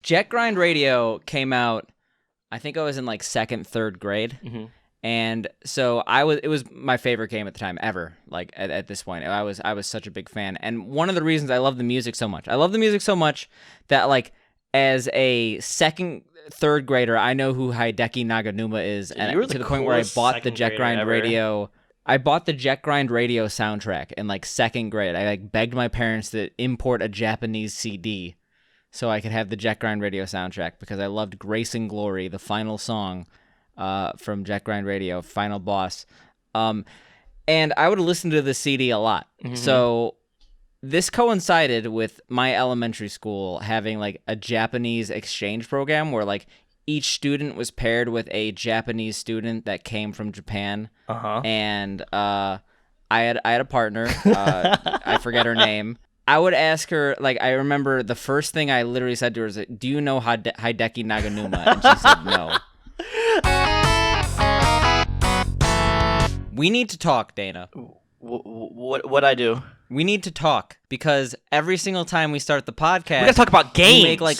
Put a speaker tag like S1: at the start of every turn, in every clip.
S1: Jet Grind Radio came out, I think I was in like second, third grade.
S2: Mm-hmm.
S1: And so it was my favorite game at the time ever. Like at this point, I was such a big fan. And one of the reasons I love the music so much that like as a second, third grader, I know who Hideki Naganuma is. And to the point where I bought the Jet Grind Radio. I bought the Jet Grind Radio soundtrack in like second grade. I like begged my parents to import a Japanese CD so I could have the Jet Grind Radio soundtrack because I loved Grace and Glory, the final song from Jet Grind Radio, Final Boss. And I would listen to the CD a lot. Mm-hmm. So this coincided with my elementary school having like a Japanese exchange program where like each student was paired with a Japanese student that came from Japan.
S2: Uh-huh.
S1: And I had a partner. I forget her name. I would ask her, like, I remember the first thing I literally said to her was, do you know Hideki Naganuma? And she said no. We need to talk, Dana.
S2: What I do?
S1: We need to talk because every single time we start the podcast,
S2: we gotta talk about games.
S1: You make like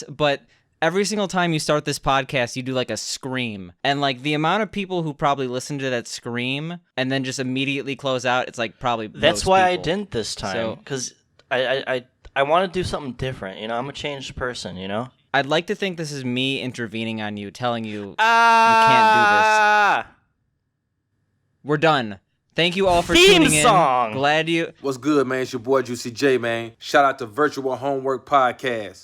S1: but every single time you start this podcast, you do like a scream, and like the amount of people who probably listen to that scream and then just immediately close out, it's like probably
S2: that's why
S1: people.
S2: I didn't this time because I want to do something different. You know, I'm a changed person. You know.
S1: I'd like to think this is me intervening on you, telling you you can't do this. We're done. Thank you all for tuning in.
S2: Song.
S1: Glad you...
S3: What's good, man? It's your boy, Juicy J, man. Shout out to Virtual Homework Podcast.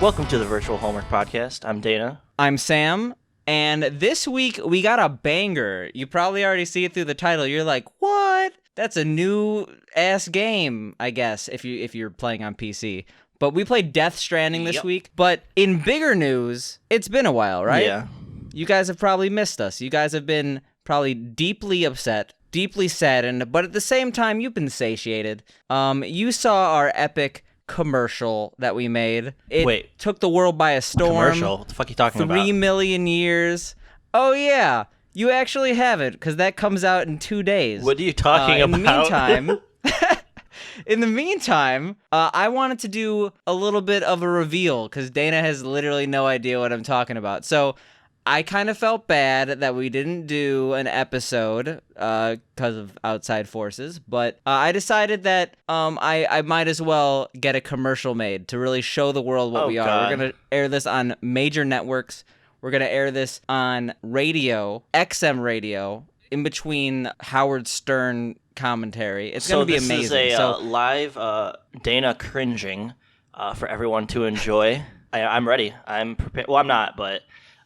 S2: Welcome to the Virtual Homework Podcast. I'm Dana.
S1: I'm Sam. And this week, we got a banger. You probably already see it through the title. You're like, what? That's a new-ass game, I guess, if you're playing on PC. But we played Death Stranding this week. But in bigger news, it's been a while, right?
S2: Yeah.
S1: You guys have probably missed us. You guys have been probably deeply upset, deeply saddened, but at the same time, you've been satiated. You saw our epic commercial that we made. It took the world by a storm.
S2: Commercial? What the fuck are you talking about?
S1: 3 million years. Oh, yeah. You actually have it, because that comes out in 2 days.
S2: What are you talking about?
S1: In the meantime, I wanted to do a little bit of a reveal because Dana has literally no idea what I'm talking about. So I kind of felt bad that we didn't do an episode because of outside forces, but I decided that I might as well get a commercial made to really show the world what we are.
S2: God.
S1: We're going to air this on major networks. We're going to air this on radio, XM radio, in between Howard Stern commentary. It's going to be amazing.
S2: So this is a live Dana cringing for everyone to enjoy. I'm ready. I'm prepared. Well, I'm not, but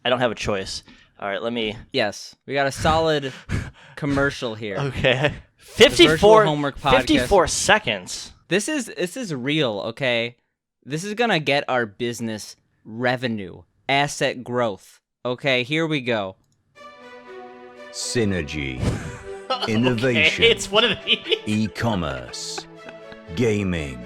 S2: I don't have a choice. All right, let me...
S1: Yes, we got a solid commercial here.
S2: Okay. 54
S1: homework podcast.
S2: 54 seconds.
S1: This is real, okay? This is going to get our business revenue, asset growth. Okay, here we go.
S4: Synergy, innovation,
S2: Okay, it's one of these.
S4: e-commerce, gaming,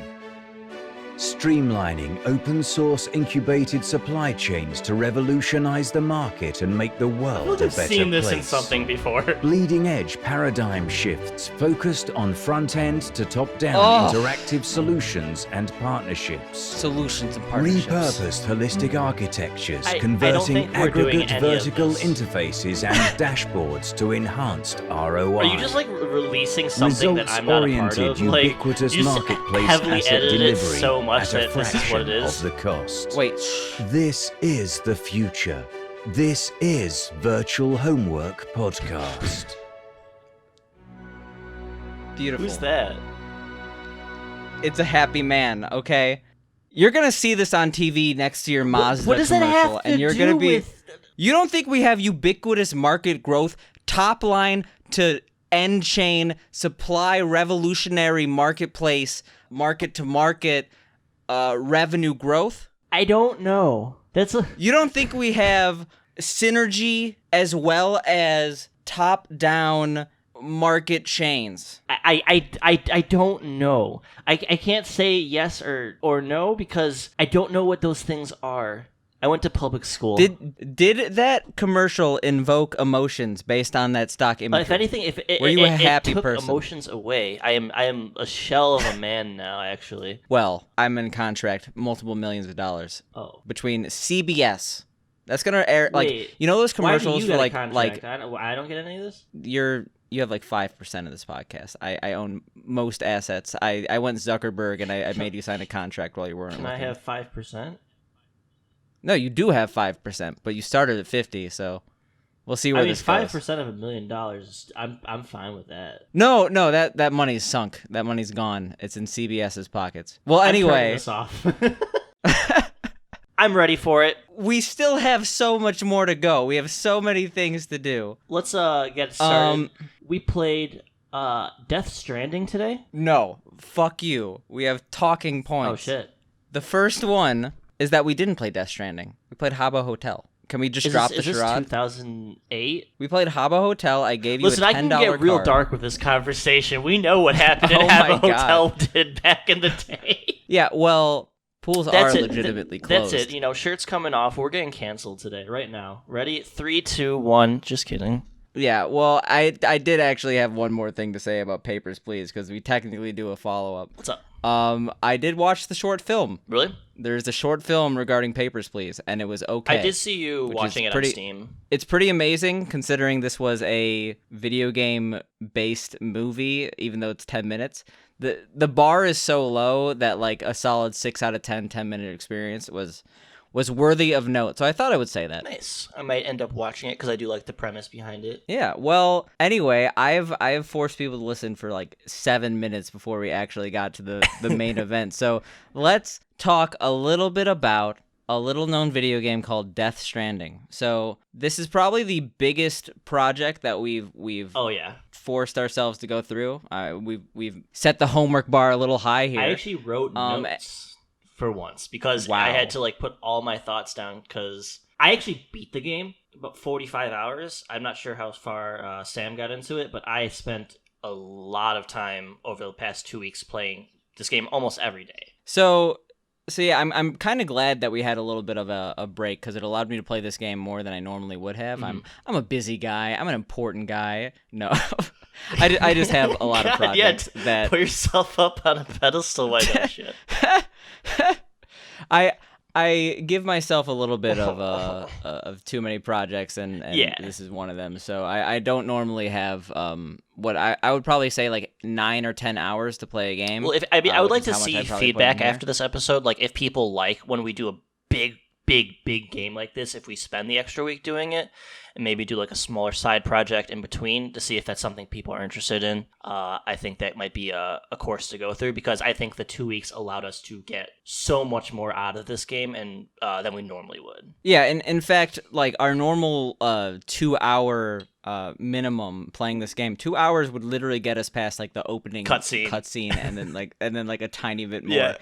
S4: streamlining open-source incubated supply chains to revolutionize the market and make the world a
S2: I've
S4: better
S2: seen this
S4: place.
S2: in something before.
S4: Bleeding-edge paradigm shifts focused on front-end to top-down interactive solutions and partnerships.
S1: Solutions and partnerships.
S4: Repurposed holistic architectures,
S2: I don't
S4: converting
S2: think we're doing
S4: aggregate
S2: any of
S4: vertical
S2: this.
S4: interfaces and dashboards to enhanced ROI.
S2: Are you just like releasing something that I'm not a part of?
S4: Results-oriented,
S2: Like,
S4: ubiquitous
S2: you just
S4: marketplace
S2: heavily
S4: asset
S2: edited it
S4: delivery
S2: so much
S4: at a
S2: that this is what it
S4: fraction
S2: is.
S4: of the cost.
S1: Wait.
S4: This is the future. This is Virtual Homework Podcast.
S1: Beautiful.
S2: Who's that?
S1: It's a happy man, okay? You're going to see this on TV next to your Mazda
S2: What does that
S1: commercial,
S2: have to
S1: and you're
S2: do
S1: gonna be
S2: with...
S1: You don't think we have ubiquitous market growth, top line to end chain, supply revolutionary marketplace, market to market revenue growth?
S2: I don't know.
S1: You don't think we have synergy as well as top-down market chains?
S2: I don't know. I can't say yes or no because I don't know what those things are. I went to public school.
S1: Did that commercial invoke emotions based on that stock imagery?
S2: If anything, if it,
S1: Were you a happy
S2: it took
S1: person?
S2: emotions away. I am a shell of a man now, actually.
S1: Well, I'm in contract, multiple millions of dollars.
S2: Oh.
S1: Between CBS. That's gonna air
S2: Wait,
S1: you know those
S2: why do
S1: commercials
S2: you
S1: for
S2: get a contract? I don't get any of this?
S1: you have like 5% of this podcast. I own most assets. I went Zuckerberg and I made you sign a contract while you weren't
S2: Can
S1: looking.
S2: I have 5%?
S1: No, you do have 5%, but you started at 50, so we'll see where this goes.
S2: 5% of $1 million. I'm fine with that.
S1: No, that money's sunk. That money's gone. It's in CBS's pockets. Well,
S2: I'm turning
S1: anyway,
S2: this off. I'm ready for it.
S1: we still have so much more to go. We have so many things to do.
S2: Let's get started. We played Death Stranding today.
S1: No, fuck you. We have talking points.
S2: Oh shit.
S1: The first one is that we didn't play Death Stranding. We played Habbo Hotel. Can we just drop the charade?
S2: Is this 2008?
S1: We played Habbo Hotel. I gave you
S2: Listen,
S1: a $10
S2: I can get real
S1: card.
S2: dark with this conversation. We know what happened
S1: Oh
S2: in
S1: my
S2: Habbo Hotel
S1: God.
S2: did back in the day.
S1: Yeah, well, pools
S2: That's
S1: are
S2: it.
S1: legitimately closed.
S2: That's it. You know, shirts coming off. We're getting canceled today, right now. Ready? 3, 2, 1. Just kidding.
S1: Yeah, well, I did actually have one more thing to say about Papers, Please, because we technically do a follow-up.
S2: What's up?
S1: I did watch the short film.
S2: Really?
S1: There's a short film regarding Papers, Please, and it was okay.
S2: I did see you watching it on Steam.
S1: It's pretty amazing, considering this was a video game-based movie, even though it's 10 minutes. The bar is so low that, like, a solid 6 out of 10 10-minute experience was worthy of note. So I thought I would say that.
S2: Nice. I might end up watching it because I do like the premise behind it.
S1: Yeah, well, anyway, I've forced people to listen for like 7 minutes before we actually got to the main event. So let's talk a little bit about a little-known video game called Death Stranding. So this is probably the biggest project that we've
S2: Oh yeah.
S1: forced ourselves to go through. We've set the homework bar a little high here.
S2: I actually wrote notes for once because I had to like put all my thoughts down because I actually beat the game about 45 hours. I'm not sure how far Sam got into it, but I spent a lot of time over the past 2 weeks playing this game almost every day.
S1: So yeah, I'm kind of glad that we had a little bit of a break because it allowed me to play this game more than I normally would have. I'm a busy guy. I'm an important guy. No, I just have a lot of projects that
S2: put yourself up on a pedestal like that shit.
S1: I give myself a little bit of too many projects, and this is one of them. So I don't normally have what I would probably say like 9 or 10 hours to play a game.
S2: Well, I would like to see feedback after this episode. Like if people like when we do a big game like this, if we spend the extra week doing it, and maybe do like a smaller side project in between to see if that's something people are interested in. I think that might be a course to go through because I think the 2 weeks allowed us to get so much more out of this game and than we normally would.
S1: Yeah, and in fact, like our normal 2 hour minimum playing this game, 2 hours would literally get us past like the opening cutscene and then like a tiny bit more.
S2: Yeah.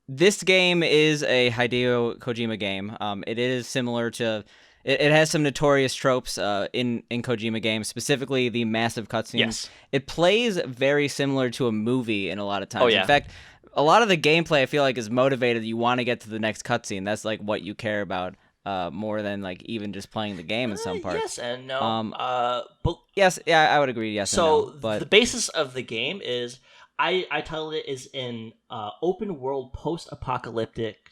S1: This game is a Hideo Kojima game. It is similar to... It has some notorious tropes in Kojima games, specifically the massive cutscenes.
S2: Yes.
S1: It plays very similar to a movie in a lot of times.
S2: Oh, yeah.
S1: In fact, a lot of the gameplay I feel like is motivated. You want to get to the next cutscene. That's like what you care about more than like even just playing the game in some parts.
S2: Yes and no. But
S1: yes, yeah, I would agree. Yes.
S2: So
S1: and no, but
S2: the basis of the game is I titled it is an open world post-apocalyptic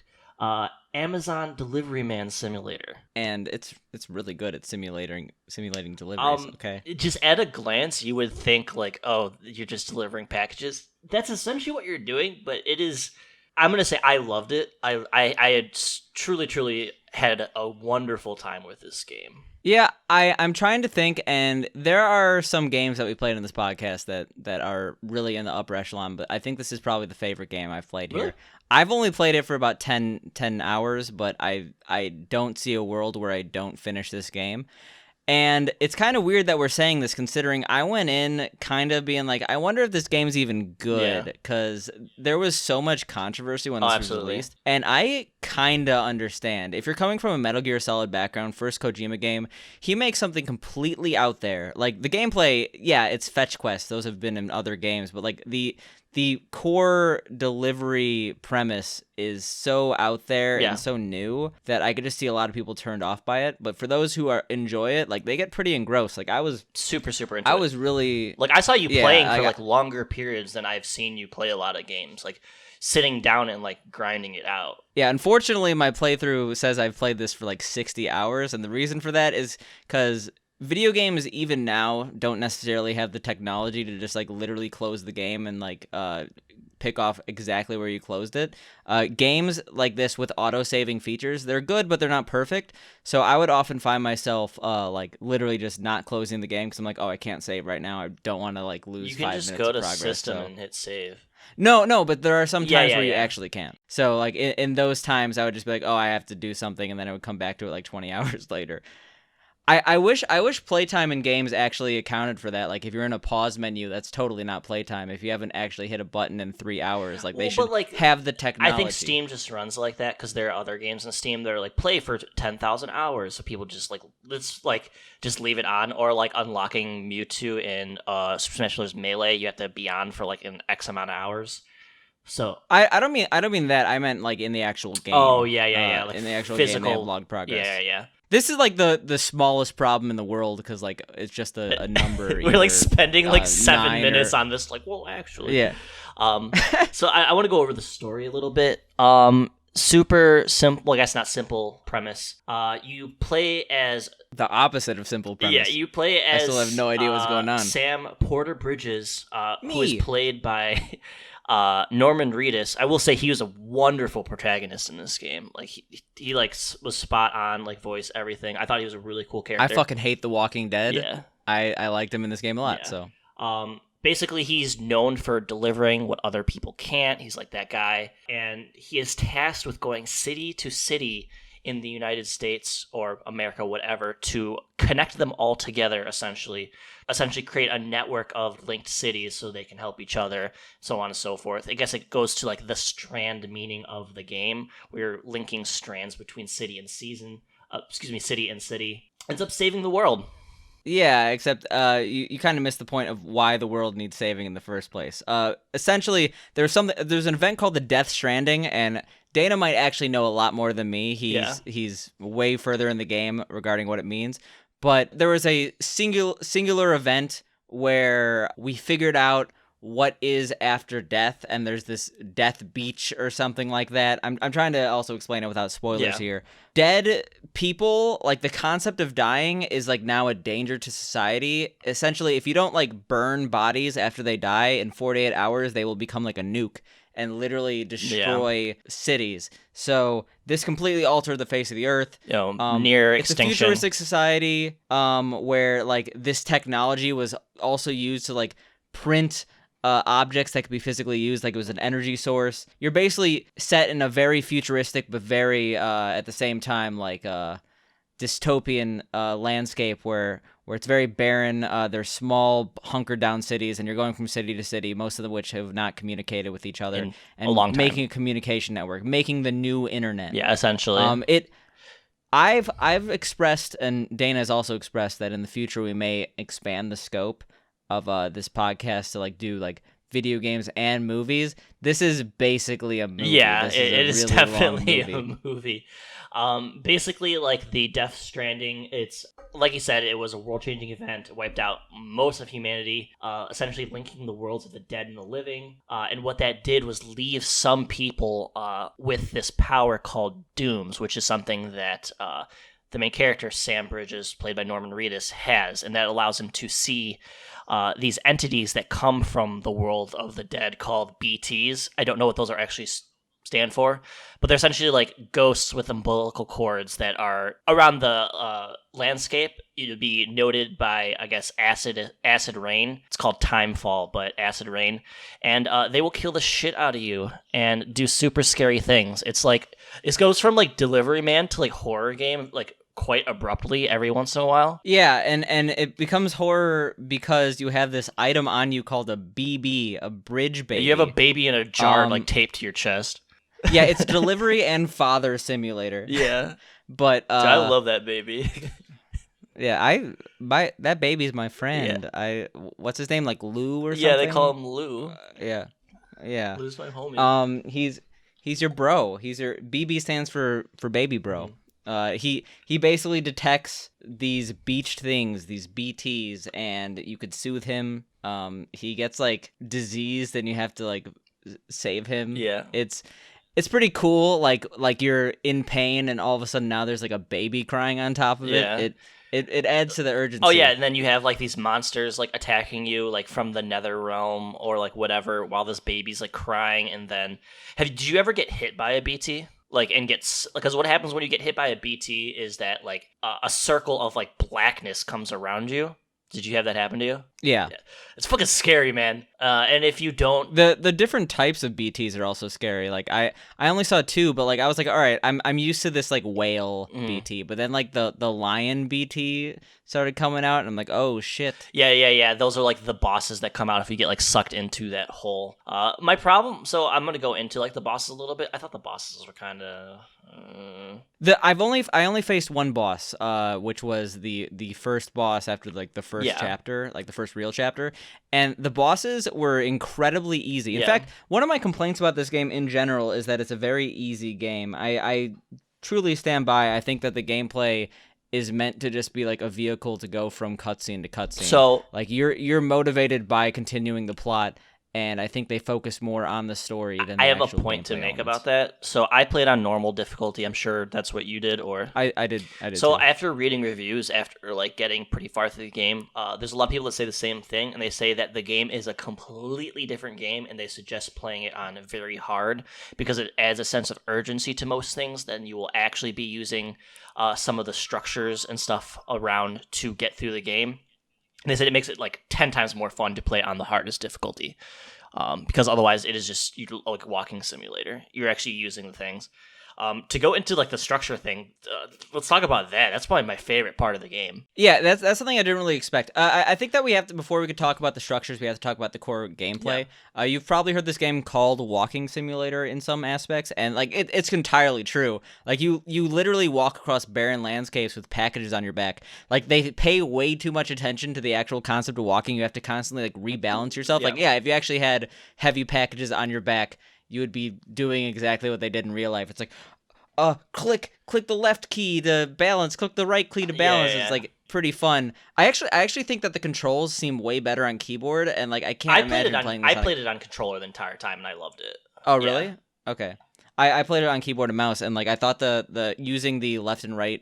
S2: Amazon delivery man simulator,
S1: and it's really good at simulating deliveries. Okay,
S2: just at a glance, you would think like, oh, you're just delivering packages. That's essentially what you're doing, but it is. I'm gonna say I loved it. I had truly had a wonderful time with this game.
S1: Yeah, I'm trying to think, and there are some games that we played in this podcast that are really in the upper echelon, but I think this is probably the favorite game I've played here.
S2: Really?
S1: I've only played it for about 10 hours, but I don't see a world where I don't finish this game. And it's kind of weird that we're saying this, considering I went in kind of being like, I wonder if this game's even good, because there was so much controversy when this was released. And I kinda understand. If you're coming from a Metal Gear Solid background, first Kojima game, he makes something completely out there. Like the gameplay, yeah, it's fetch quests. Those have been in other games, but like the core delivery premise is so out there and so new that I could just see a lot of people turned off by it. But for those who enjoy it, like they get pretty engrossed. Like I was
S2: super into it. I
S1: was really
S2: like, I saw you playing for like longer periods than I've seen you play a lot of games. Like sitting down and like grinding it out.
S1: Yeah, unfortunately, my playthrough says I've played this for like 60 hours, and the reason for that is because video games even now don't necessarily have the technology to just like literally close the game and like pick off exactly where you closed it. Games like this with auto-saving features, they're good, but they're not perfect. So I would often find myself like literally just not closing the game because I'm like, oh, I can't save right now. I don't want to like lose 5 minutes of progress.
S2: You can just go to system and hit save.
S1: No, but there are some times where you actually can't. So, like, in those times, I would just be like, oh, I have to do something, and then I would come back to it, like, 20 hours later. I wish playtime in games actually accounted for that. Like, if you're in a pause menu, that's totally not playtime. If you haven't actually hit a button in 3 hours, like, they should have the technology.
S2: I think Steam just runs like that because there are other games in Steam that are, like, play for 10,000 hours. So people just, like, let's, like, just leave it on. Or, like, unlocking Mewtwo in Super Smash Bros. Melee, you have to be on for, like, an X amount of hours. So
S1: I don't mean that. I meant, like, in the actual game.
S2: Oh, yeah. Like
S1: in the actual
S2: physical,
S1: game, they have log progress.
S2: Yeah.
S1: This is like the smallest problem in the world because like it's just a number.
S2: We're like spending like 7 minutes on this. Like, well, actually,
S1: yeah.
S2: So I want to go over the story a little bit. Super simple. Well, I guess not simple premise. You play as
S1: the opposite of simple premise.
S2: Yeah, you play as.
S1: I still have no idea what's going on.
S2: Sam Porter Bridges, who is played by. Norman Reedus. I will say he was a wonderful protagonist in this game. Like he like was spot on, like voice, everything. I thought he was a really cool character.
S1: I fucking hate The Walking Dead.
S2: Yeah,
S1: I liked him in this game a lot.
S2: Yeah.
S1: So
S2: basically he's known for delivering what other people can't. He's like that guy, and he is tasked with going city to city in the United States or America, whatever, to connect them all together, essentially create a network of linked cities so they can help each other, so on and so forth. I guess it goes to like the strand meaning of the game, where you're linking strands between city and city. Ends up saving the world.
S1: Yeah, except you kind of missed the point of why the world needs saving in the first place. Essentially, there's an event called the Death Stranding, and Dana might actually know a lot more than me. He's way further in the game regarding what it means. But there was a singular event where we figured out what is after death, and there's this death beach or something like that. I'm trying to also explain it without spoilers here. Dead people, like the concept of dying is like now a danger to society. Essentially, if you don't like burn bodies after they die, in 48 hours they will become like a nuke and literally destroy cities. So this completely altered the face of the earth.
S2: Near extinction.
S1: It's a futuristic society where like this technology was also used to like print objects that could be physically used, like it was an energy source. You're basically set in a very futuristic but very at the same time like dystopian landscape where it's very barren. There's small hunkered down cities, and you're going from city to city, most of which have not communicated with each other,
S2: and
S1: a long time. Making a communication network, making the new internet.
S2: Yeah, essentially.
S1: I've expressed, and Dana has also expressed, that in the future we may expand the scope of this podcast to like do like video games and movies. This is basically a movie.
S2: Yeah,
S1: it
S2: is really definitely a movie. Basically, like the Death Stranding, it's like you said, it was a world-changing event. It wiped out most of humanity, essentially linking the worlds of the dead and the living. And what that did was leave some people with this power called dooms, which is something that the main character, Sam Bridges, played by Norman Reedus, has, and that allows him to see these entities that come from the world of the dead called BTs. I don't know what those are actually stand for, but they're essentially like ghosts with umbilical cords that are around the landscape. It'd be noted by, I guess, acid rain. It's called timefall, but acid rain, and they will kill the shit out of you and do super scary things. It's like it goes from like Delivery Man to like horror game, like quite abruptly every once in a while.
S1: Yeah, and it becomes horror because you have this item on you called a BB, a bridge baby.
S2: You have a baby in a jar like taped to your chest.
S1: Yeah, it's delivery and father simulator.
S2: Yeah.
S1: But
S2: Dude, I love that baby.
S1: Yeah, that baby's my friend.
S2: Yeah.
S1: What's his name? Like Lou or something?
S2: Yeah, they call him Lou.
S1: Yeah.
S2: Lou's my homie.
S1: He's your bro. He's your BB stands for baby bro.
S2: Mm-hmm.
S1: He basically detects these beached things, these BTs, and you could soothe him. He gets like diseased, and you have to like save him.
S2: Yeah.
S1: It's pretty cool. Like you're in pain, and all of a sudden now there's like a baby crying on top of it. It adds to the urgency.
S2: Oh yeah, and then you have like these monsters like attacking you like from the nether realm or like whatever while this baby's like crying. And then did you ever get hit by a BT? Like and because what happens when you get hit by a BT is that like a circle of like blackness comes around you. Did you have that happen to you?
S1: Yeah.
S2: It's fucking scary, man. And if you don't,
S1: the different types of BTs are also scary. Like I only saw 2, but like I was like, all right, I'm used to this like whale BT, but then like the lion BT started coming out, and I'm like, oh shit.
S2: Yeah. Those are like the bosses that come out if you get like sucked into that hole. My problem. So I'm gonna go into like the bosses a little bit. I thought the bosses were kind of.
S1: I only faced one boss, which was the first boss after like the first chapter, like the first real chapter, and the bosses were incredibly easy. In fact, one of my complaints about this game in general is that it's a very easy game. I truly stand by. I think that the gameplay is meant to just be like a vehicle to go from cutscene to cutscene.
S2: So
S1: like you're motivated by continuing the plot. And I think they focus more on the story than the
S2: I have a
S1: actual
S2: point to
S1: gameplay
S2: make
S1: elements.
S2: about that. So I played on normal difficulty. I'm sure that's what you did, or
S1: I did.
S2: So
S1: too.
S2: after reading reviews, after like getting pretty far through the game, there's a lot of people that say the same thing, and they say that the game is a completely different game, and they suggest playing it on very hard because it adds a sense of urgency to most things. Then you will actually be using some of the structures and stuff around to get through the game. And they said it makes it like 10 times more fun to play on the hardest difficulty. Because otherwise it is just like a walking simulator. You're actually using the things. To go into like the structure thing, let's talk about that. That's probably my favorite part of the game.
S1: Yeah, that's something I didn't really expect. I think that we have to, before we could talk about the structures, we have to talk about the core gameplay. Yeah. You've probably heard this game called Walking Simulator in some aspects, and like it's entirely true. Like you literally walk across barren landscapes with packages on your back. Like they pay way too much attention to the actual concept of walking. You have to constantly like rebalance yourself.
S2: Yeah.
S1: Like if you actually had heavy packages on your back, you would be doing exactly what they did in real life. It's like, click the left key to balance, click the right key to balance. Yeah. It's like pretty fun. I actually think that the controls seem way better on keyboard, and like I can't imagine playing this.
S2: I played it on controller the entire time, and I loved it.
S1: Oh really? Yeah. Okay. I played it on keyboard and mouse, and like I thought the using the left and right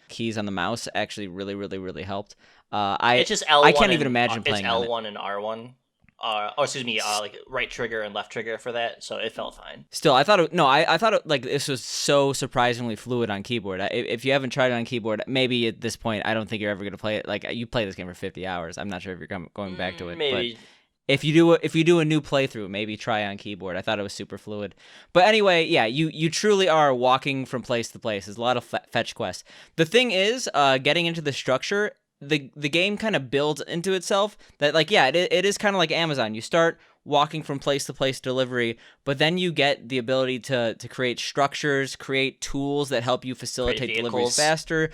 S1: keys on the mouse actually really helped.
S2: It's just L1
S1: I can't even imagine playing
S2: it's L1 and R1. Like right trigger and left trigger for that, so it felt fine.
S1: Still, I thought like this was so surprisingly fluid on keyboard. If you haven't tried it on keyboard, maybe at this point, I don't think you're ever gonna play it. Like you play this game for 50 hours. I'm not sure if you're going back to it.
S2: Maybe.
S1: But if you do a new playthrough, maybe try on keyboard. I thought it was super fluid. But anyway, yeah, you truly are walking from place to place. There's a lot of fetch quests. The thing is, getting into the structure. The game kind of builds into itself that like it is kind of like Amazon. You start walking from place to place delivery, but then you get the ability to create structures, create tools that help you facilitate deliveries faster.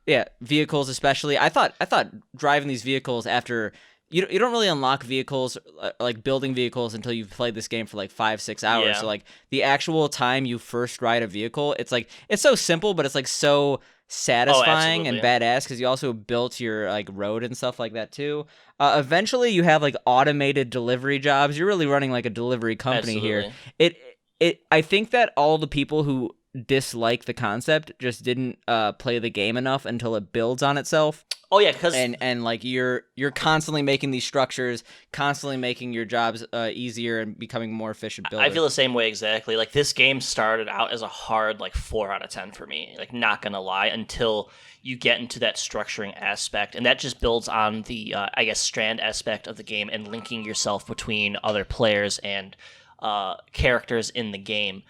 S1: Yeah, vehicles especially. I thought driving these vehicles after you don't really unlock vehicles like building vehicles until you've played this game for like 5-6 hours. Yeah. So like the actual time you first ride a vehicle, it's so simple, but it's like so satisfying and badass because you also built your like road and stuff like that too. Eventually you have like automated delivery jobs. You're really running like a delivery company here. I think that all the people who dislike the concept just didn't play the game enough until it builds on itself.
S2: Oh yeah, because
S1: and like you're constantly making these structures, constantly making your jobs easier and becoming more efficient builders.
S2: I feel the same way exactly. Like this game started out as a hard like 4 out of 10 for me. Like not gonna lie, until you get into that structuring aspect, and that just builds on the strand aspect of the game and linking yourself between other players and characters in the game.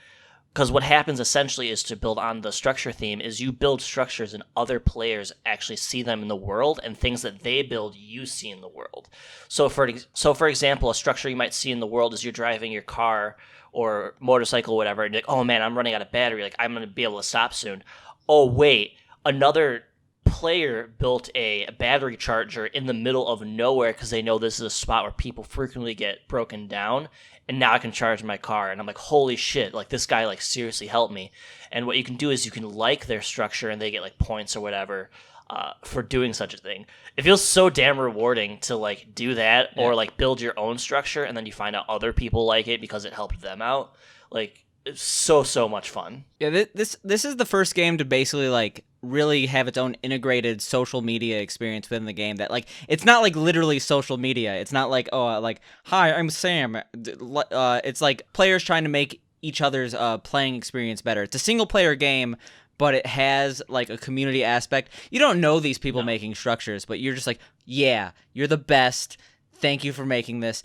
S2: Because what happens essentially is, to build on the structure theme, is you build structures and other players actually see them in the world, and things that they build you see in the world. So for example, a structure you might see in the world is you're driving your car or motorcycle, whatever, and you're like, oh man, I'm running out of battery. Like, I'm going to be able to stop soon. Oh wait, another player built a battery charger in the middle of nowhere because they know this is a spot where people frequently get broken down, and now I can charge my car. And I'm like, holy shit, like, this guy, like, seriously helped me. And what you can do is you can like their structure, and they get, like, points or whatever for doing such a thing. It feels so damn rewarding to, like, do that, or, like, build your own structure, and then you find out other people like it because it helped them out. Like, it's so much fun.
S1: Yeah, this is the first game to basically, like, really have its own integrated social media experience within the game. That, like, it's not like literally social media. It's not like, oh, like, hi, I'm Sam. It's like players trying to make each other's playing experience better. It's a single player game, but it has, like, a community aspect. You don't know these people making structures, but you're just like, yeah, you're the best. Thank you for making this.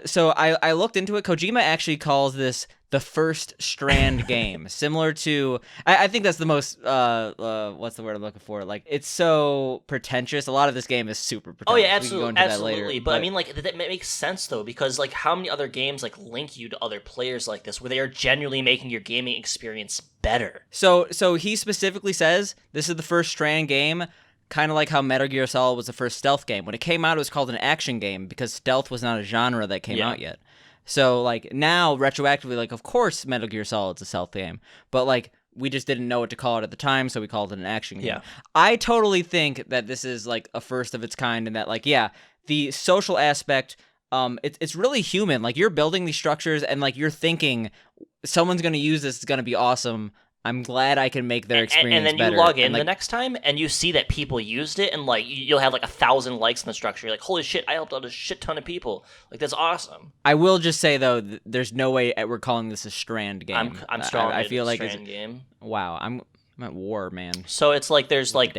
S1: So I looked into it. Kojima actually calls this the first Strand game, similar to, I think that's the most, what's the word I'm looking for? Like, it's so pretentious. A lot of this game is super pretentious.
S2: Oh yeah, absolutely, absolutely. But I mean, like, that makes sense though, because, like, how many other games, like, link you to other players like this, where they are genuinely making your gaming experience better?
S1: So he specifically says this is the first Strand game. Kind of like how Metal Gear Solid was the first stealth game. When it came out, it was called an action game because stealth was not a genre that came out yet. So, like, now, retroactively, like, of course Metal Gear Solid's a stealth game. But, like, we just didn't know what to call it at the time, so we called it an action game. Yeah. I totally think that this is, like, a first of its kind, and that, like, yeah, the social aspect, it's really human. Like, you're building these structures, and, like, you're thinking, someone's going to use this, it's going to be awesome. I'm glad I can make their experience better.
S2: And then you log in, like, the next time, and you see that people used it, and, like, you'll have, like, 1,000 likes in the structure. You're like, holy shit, I helped out a shit ton of people. Like, that's awesome.
S1: I will just say, though, there's no way we're calling this a Strand game.
S2: I'm strong.
S1: I feel like
S2: Strand game.
S1: Wow, I'm at war, man.
S2: So it's like there's, like,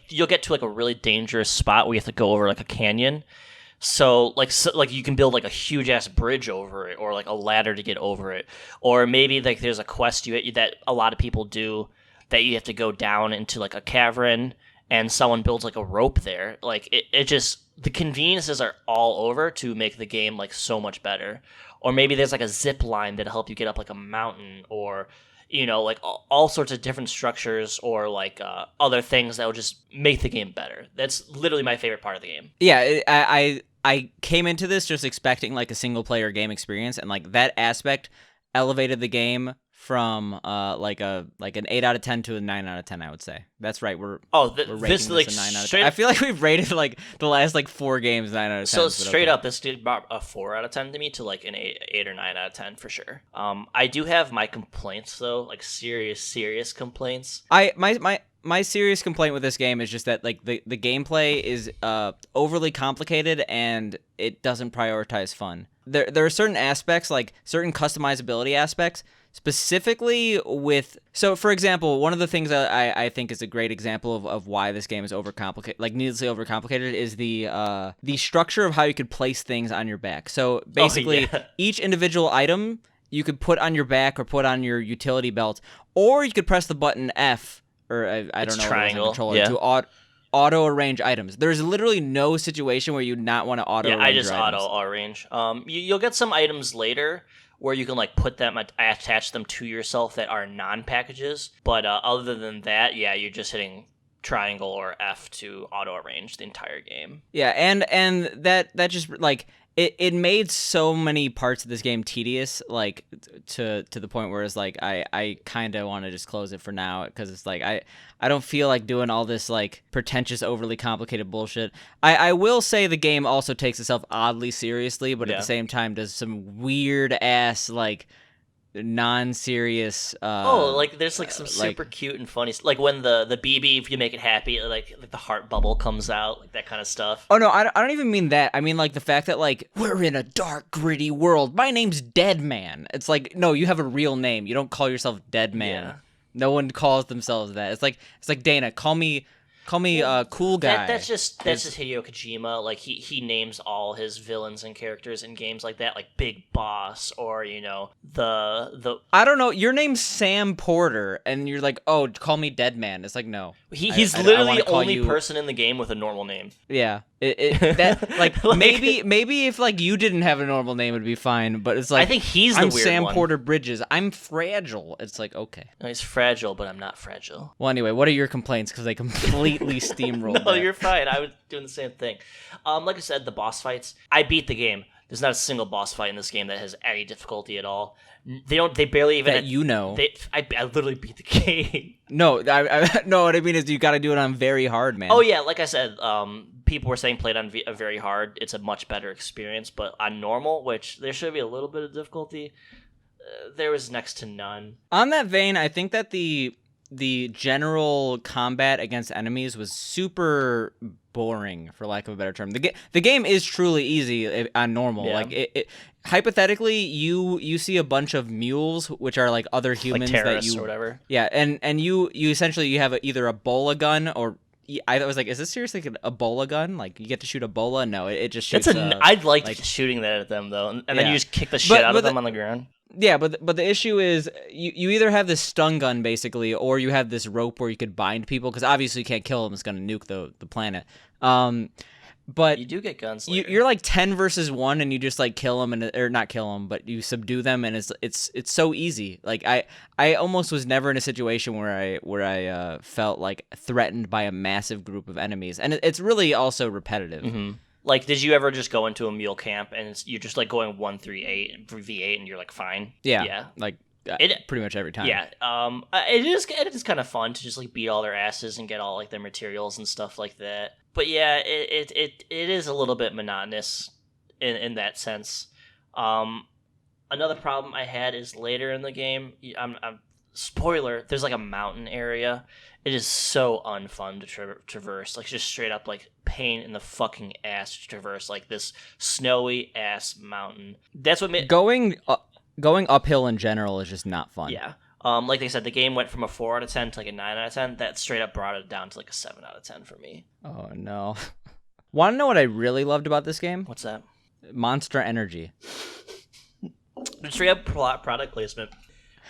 S2: you'll get to, like, a really dangerous spot where you have to go over, like, a canyon. So you can build, like, a huge ass bridge over it, or, like, a ladder to get over it, or maybe, like, there's a quest that a lot of people do that you have to go down into, like, a cavern, and someone builds, like, a rope there. Like, it just, the conveniences are all over to make the game, like, so much better. Or maybe there's, like, a zip line that'll help you get up, like, a mountain, or, you know, like, all sorts of different structures, or, like, other things that will just make the game better. That's literally my favorite part of the game.
S1: Yeah, I came into this just expecting, like, a single player game experience, and, like, that aspect elevated the game from like an 8 out of 10 to a 9 out of 10, I would say. That's right. We're rating this like, a 9 out of 10. I feel like we've rated, like, the last, like, 4 games 9 out of 10.
S2: So straight up, this did about a 4 out of 10 to me, to, like, an 8 or 9 out of 10 for sure. I do have my complaints though, like, serious complaints.
S1: My serious complaint with this game is just that, like, the gameplay is overly complicated, and it doesn't prioritize fun. There are certain aspects, like certain customizability aspects, specifically with... So, for example, one of the things that I think is a great example of why this game is overcomplicated, like, needlessly overcomplicated, is the structure of how you could place things on your back. So, basically, each individual item you could put on your back or put on your utility belt, or you could press the button F, or I don't know,
S2: triangle,
S1: to auto arrange items. There's literally no situation where you'd not want to auto arrange.
S2: Yeah, I just
S1: items.
S2: auto arrange. You'll get some items later where you can, like, put them, attach them to yourself that are non-packages. But other than that, yeah, you're just hitting triangle or F to auto arrange the entire game.
S1: Yeah, and that just, like, it made so many parts of this game tedious, like, to the point where it's like I kind of want to just close it for now, because it's like I don't feel like doing all this, like, pretentious, overly complicated bullshit. I will say the game also takes itself oddly seriously, but at the same time does some weird ass, like, non-serious
S2: like, there's, like, some super cute and funny, like when the BB, if you make it happy, like the heart bubble comes out, like that kind of stuff.
S1: Oh no, I don't even mean that. I mean, like, the fact that, like, we're in a dark, gritty world, my name's Dead Man. It's like, no, you have a real name, you don't call yourself Dead Man. No one calls themselves that. It's like Dana, call me Call me cool guy.
S2: That's just Hideo Kojima. Like he names all his villains and characters in games like that, like Big Boss or the.
S1: I don't know. Your name's Sam Porter, and you're like, oh, call me Dead Man. It's like no.
S2: He's literally the only person in the game with a normal name.
S1: Yeah. That like, maybe if like you didn't have a normal name, it'd be fine. But it's like
S2: I think he's the
S1: I'm
S2: weird
S1: Sam
S2: one.
S1: Porter Bridges. I'm fragile. It's like okay.
S2: No, he's fragile, but I'm not fragile.
S1: Well, anyway, what are your complaints? Because they completely steamrolled.
S2: No,
S1: that.
S2: You're fine. I was doing the same thing. Like I said, the boss fights. I beat the game. There's not a single boss fight in this game that has any difficulty at all. They barely even. I literally beat the game.
S1: No, I no. What I mean is, you got to do it on very hard, man.
S2: Oh yeah, like I said, people were saying played on a very hard. It's a much better experience, but on normal, which there should be a little bit of difficulty, there was next to none.
S1: On that vein, I think that the general combat against enemies was super boring, for lack of a better term. The game is truly easy on normal.
S2: Yeah.
S1: Like it hypothetically, you see a bunch of mules, which are like other humans
S2: like
S1: that you
S2: or whatever.
S1: Yeah, and you essentially you have either a bola gun or. I was like, is this seriously an Ebola gun? Like, you get to shoot Ebola? No, it just shoots.
S2: I'd like shooting that at them though, and then you just kick the shit out of them on the ground.
S1: Yeah, but the issue is you either have this stun gun basically, or you have this rope where you could bind people because obviously you can't kill them; it's gonna nuke the planet. But
S2: you do get guns.
S1: You're like 10 versus 1, and you just like kill them or not kill them, but you subdue them, and it's so easy. Like I almost was never in a situation where I felt like threatened by a massive group of enemies, and it's really also repetitive.
S2: Mm-hmm. Like, did you ever just go into a mule camp and you're just like going 1-3-8 v8 and you're like fine?
S1: Yeah. Like pretty much every time.
S2: Yeah. It is kind of fun to just like beat all their asses and get all like their materials and stuff like that. But yeah, it is a little bit monotonous in that sense. Another problem I had is later in the game. I'm spoiler. There's like a mountain area. It is so unfun to traverse. Like just straight up like pain in the fucking ass to traverse like this snowy ass mountain. That's what made
S1: going uphill in general is just not fun.
S2: Yeah. Like they said, the game went from a 4 out of 10 to like a 9 out of 10. That straight up brought it down to like a 7 out of 10 for me.
S1: Oh no. Want to know what I really loved about this game?
S2: What's that?
S1: Monster Energy.
S2: Straight up product placement.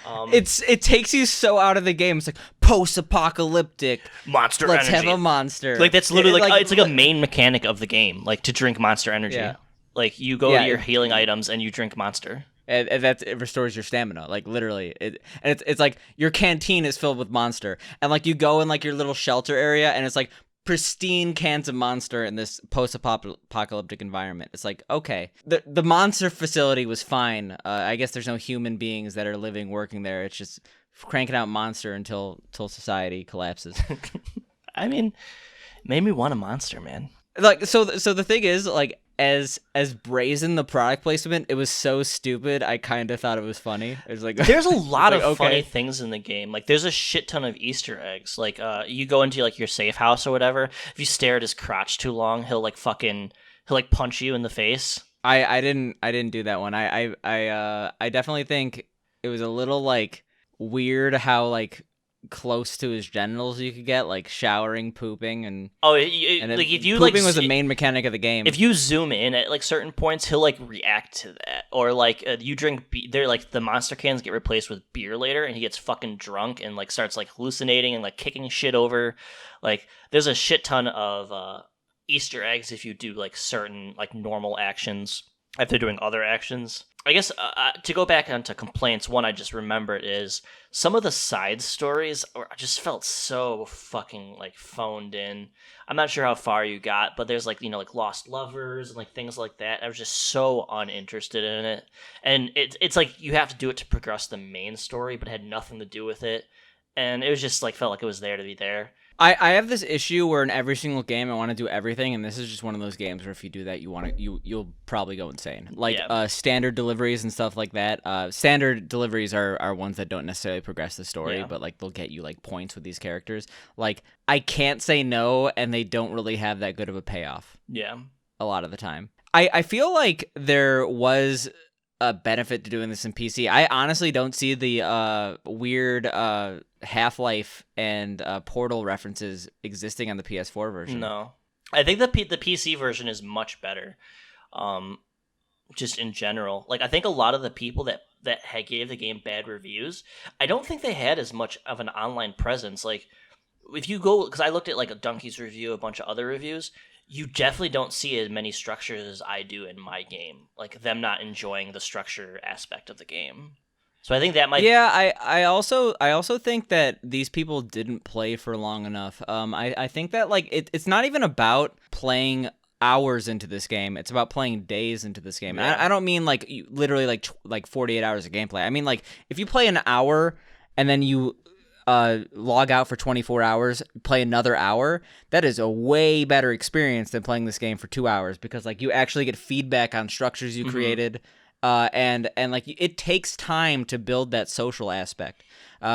S1: It takes you so out of the game. It's like post-apocalyptic
S2: Monster
S1: Let's
S2: Energy.
S1: have a monster.
S2: Like that's literally it's like a main mechanic of the game. Like to drink Monster Energy.
S1: Yeah.
S2: Like you go to your healing items and you drink Monster.
S1: And it restores your stamina, like literally. It's like your canteen is filled with Monster, and like you go in like your little shelter area, and it's like pristine cans of Monster in this post-apocalyptic environment. It's like okay, the Monster facility was fine. I guess there's no human beings that are working there. It's just cranking out Monster until society collapses.
S2: I mean, made me want a Monster, man.
S1: Like so the thing is like. As brazen the product placement, it was so stupid. I kind of thought it was funny. It was like
S2: there's a lot of funny things in the game. Like there's a shit ton of Easter eggs. Like you go into like your safe house or whatever. If you stare at his crotch too long, he'll like punch you in the face.
S1: I didn't do that one. I definitely think it was a little like weird how like close to his genitals you could get, like showering, pooping, and
S2: like if you
S1: pooping
S2: like
S1: was a main mechanic of the game.
S2: If you zoom in at like certain points, he'll like react to that, or like you drink they're like the monster cans get replaced with beer later, and he gets fucking drunk and like starts like hallucinating and like kicking shit over. Like there's a shit ton of Easter eggs if you do like certain like normal actions after doing other actions. I guess to go back onto complaints, one I just remembered is some of the side stories just felt so fucking like phoned in. I'm not sure how far you got, but there's like, like lost lovers and like things like that. I was just so uninterested in it. And it's like you have to do it to progress the main story, but it had nothing to do with it. And it was just like felt like it was there to be there.
S1: I have this issue where in every single game I want to do everything, and this is just one of those games where if you do that, you'll probably go insane. Like standard deliveries and stuff like that. Standard deliveries are ones that don't necessarily progress the story, but like they'll get you like points with these characters. Like I can't say no, and they don't really have that good of a payoff.
S2: Yeah,
S1: a lot of the time. I feel like there was benefit to doing this in PC. I honestly don't see the weird Half-Life and Portal references existing on the PS4 version.
S2: No, I think the PC version is much better. Just in general, like I think a lot of the people that gave the game bad reviews, I don't think they had as much of an online presence. Like if you go, because I looked at like a Donkey's review, a bunch of other reviews, you definitely don't see as many structures as I do in my game. Like them not enjoying the structure aspect of the game. So I think that might.
S1: Yeah, I also think that these people didn't play for long enough. I think that like it's not even about playing hours into this game. It's about playing days into this game.
S2: Yeah.
S1: I don't mean like literally like 48 hours of gameplay. I mean like if you play an hour and then you log out for 24 hours, play another hour, that is a way better experience than playing this game for 2 hours, because like you actually get feedback on structures you created, and like it takes time to build that social aspect,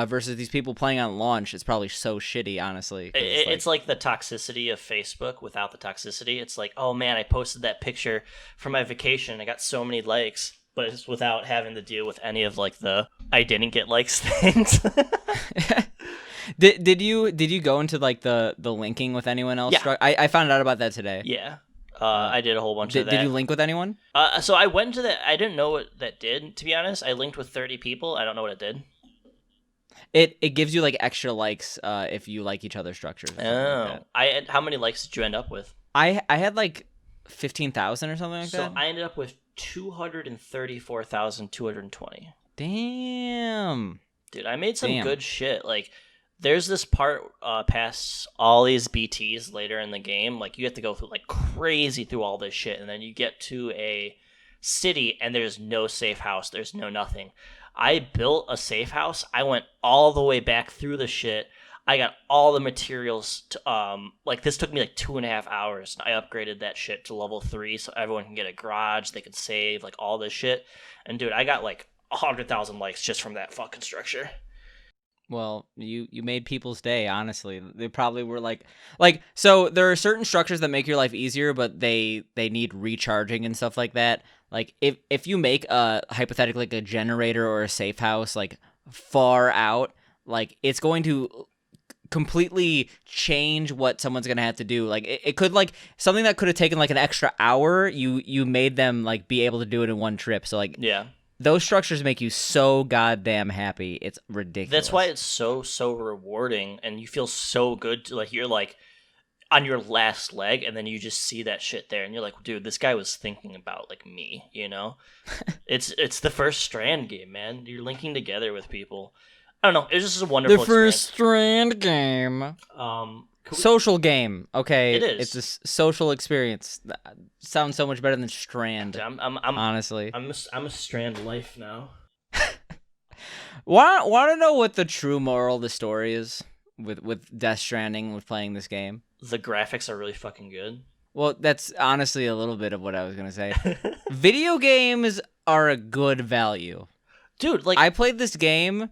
S1: versus these people playing on launch. It's probably so shitty, honestly.
S2: It's like the toxicity of Facebook without the toxicity. It's like, oh man, I posted that picture from my vacation, I got so many likes, but it's without having to deal with any of like the I didn't get likes things.
S1: Did you go into like the linking with anyone else?
S2: Yeah.
S1: I found out about that today.
S2: Yeah. I did a whole bunch of that.
S1: Did you link with anyone?
S2: So I went to that. I didn't know what that did, to be honest. I linked with 30 people. I don't know what it did.
S1: It gives you like extra likes if you like each other's structures.
S2: Oh. How many likes did you end up with?
S1: I had like 15,000 or something like that.
S2: So I ended up with 234,220.
S1: Damn.
S2: Dude, I made some good shit. Like, there's this part past all these BTs later in the game. Like, you have to go through like crazy through all this shit, and then you get to a city, and there's no safe house. There's no nothing. I built a safe house. I went all the way back through the shit. I got all the materials to, like this took me like 2.5 hours. I upgraded that shit to level 3 so everyone can get a garage, they can save, like all this shit. And dude, I got like 100,000 likes just from that fucking structure.
S1: Well, you made people's day, honestly. They probably were like so there are certain structures that make your life easier, but they need recharging and stuff like that. Like if you make hypothetically like a generator or a safe house like far out, like it's going to completely change what someone's gonna have to do. Like it could like something that could have taken like an extra hour, you made them like be able to do it in one trip. So like
S2: yeah,
S1: those structures make you so goddamn happy. It's ridiculous.
S2: That's why it's so rewarding, and you feel so good to, like, you're like on your last leg, and then you just see that shit there, and you're like, dude, this guy was thinking about like me, you know? It's the first Strand game, man. You're linking together with people. I don't know. It's just a wonderful
S1: the first Strand game. Social game. Okay,
S2: it is.
S1: It's a social experience. That sounds so much better than Strand.
S2: I'm
S1: honestly.
S2: I'm a Strand life now.
S1: Want to know what the true moral of the story is with Death Stranding, with playing this game?
S2: The graphics are really fucking good.
S1: Well, that's honestly a little bit of what I was gonna say. Video games are a good value,
S2: dude. Like
S1: I played this game.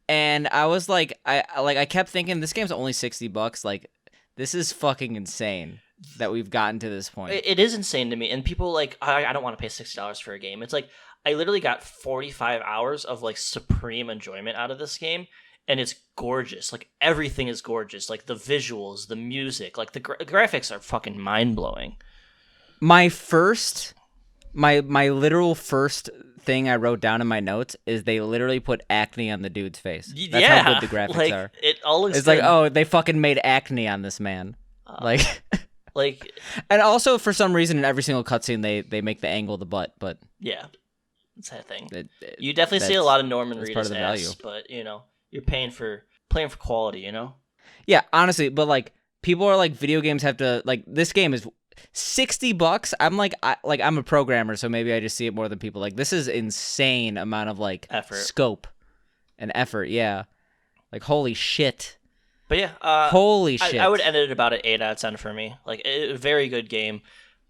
S1: And I was like, I kept thinking this game's only $60. Like, this is fucking insane that we've gotten to this point.
S2: It is insane to me. And people like, I don't want to pay $60 for a game. It's like I literally got 45 hours of like supreme enjoyment out of this game, and it's gorgeous. Like everything is gorgeous. Like the visuals, the music, like the graphics are fucking mind blowing.
S1: My literal first thing I wrote down in my notes is they literally put acne on the dude's face. That's how good the graphics
S2: like,
S1: are.
S2: It all looks
S1: it's
S2: good.
S1: like, oh, they fucking made acne on this man. Like, and also for some reason in every single cutscene they make the angle of the butt, but
S2: yeah, it's that thing. You definitely see a lot of Norman Reedus ass, but you know, you're playing for quality, you know?
S1: Yeah, honestly, but like people are like, video games have to, like, this game is $60. I'm like, I'm a programmer, so maybe I just see it more than people. Like, this is insane amount of like
S2: effort,
S1: scope, and effort. Yeah, like holy shit.
S2: But yeah,
S1: holy shit.
S2: I would end it about an 8 out of 10 for me. Like a very good game.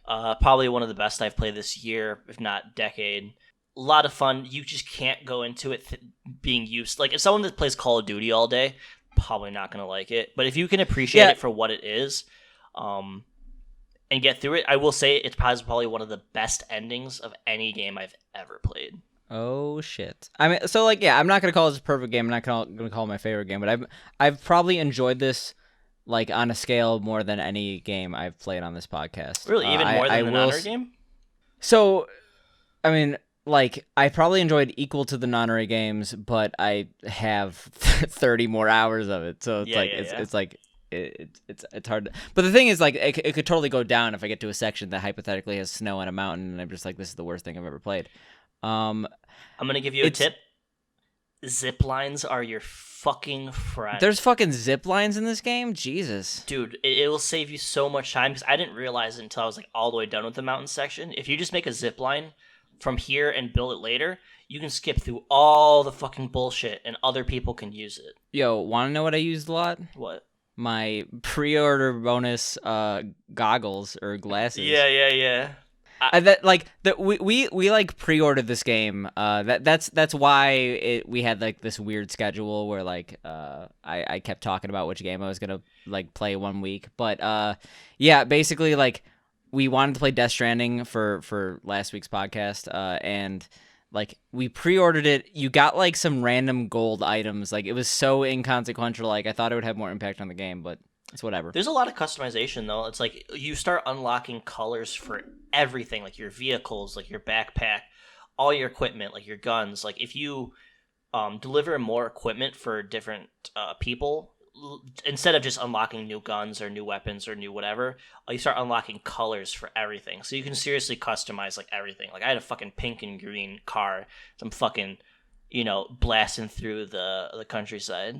S2: Probably one of the best I've played this year, if not decade. A lot of fun. You just can't go into it being used. Like if someone that plays Call of Duty all day, probably not gonna like it. But if you can appreciate it for what it is, and get through it. I will say it's probably one of the best endings of any game I've ever played.
S1: Oh shit! I mean, so like, yeah, I'm not gonna call this a perfect game. I'm not gonna call it my favorite game, but I've probably enjoyed this like on a scale more than any game I've played on this podcast.
S2: Really, even more than the non-horror game?
S1: So, I mean, like, I probably enjoyed equal to the non-horror games, but I have 30 more hours of it. So it's it's hard. But the thing is, like, it could totally go down if I get to a section that hypothetically has snow on a mountain, and I'm just like, this is the worst thing I've ever played.
S2: I'm gonna give you a tip. Zip lines are your fucking friend.
S1: There's fucking zip lines in this game? Jesus.
S2: Dude, it will save you so much time, because I didn't realize it until I was like all the way done with the mountain section. If you just make a zip line from here and build it later, you can skip through all the fucking bullshit and other people can use it.
S1: Yo, want to know what I used a lot?
S2: What?
S1: My pre-order bonus goggles or glasses.
S2: Yeah.
S1: We like pre-ordered this game. That's why we had like this weird schedule where like I kept talking about which game I was gonna like play one week. But yeah, basically like we wanted to play Death Stranding for last week's podcast, and like we pre-ordered it. You got like some random gold items. Like it was so inconsequential. Like I thought it would have more impact on the game, but it's whatever.
S2: There's a lot of customization though. It's like you start unlocking colors for everything, like your vehicles, like your backpack, all your equipment, like your guns. Like if you deliver more equipment for different people, instead of just unlocking new guns or new weapons or new whatever, you start unlocking colors for everything. So you can seriously customize like everything. Like I had a fucking pink and green car. So I'm fucking, blasting through the countryside.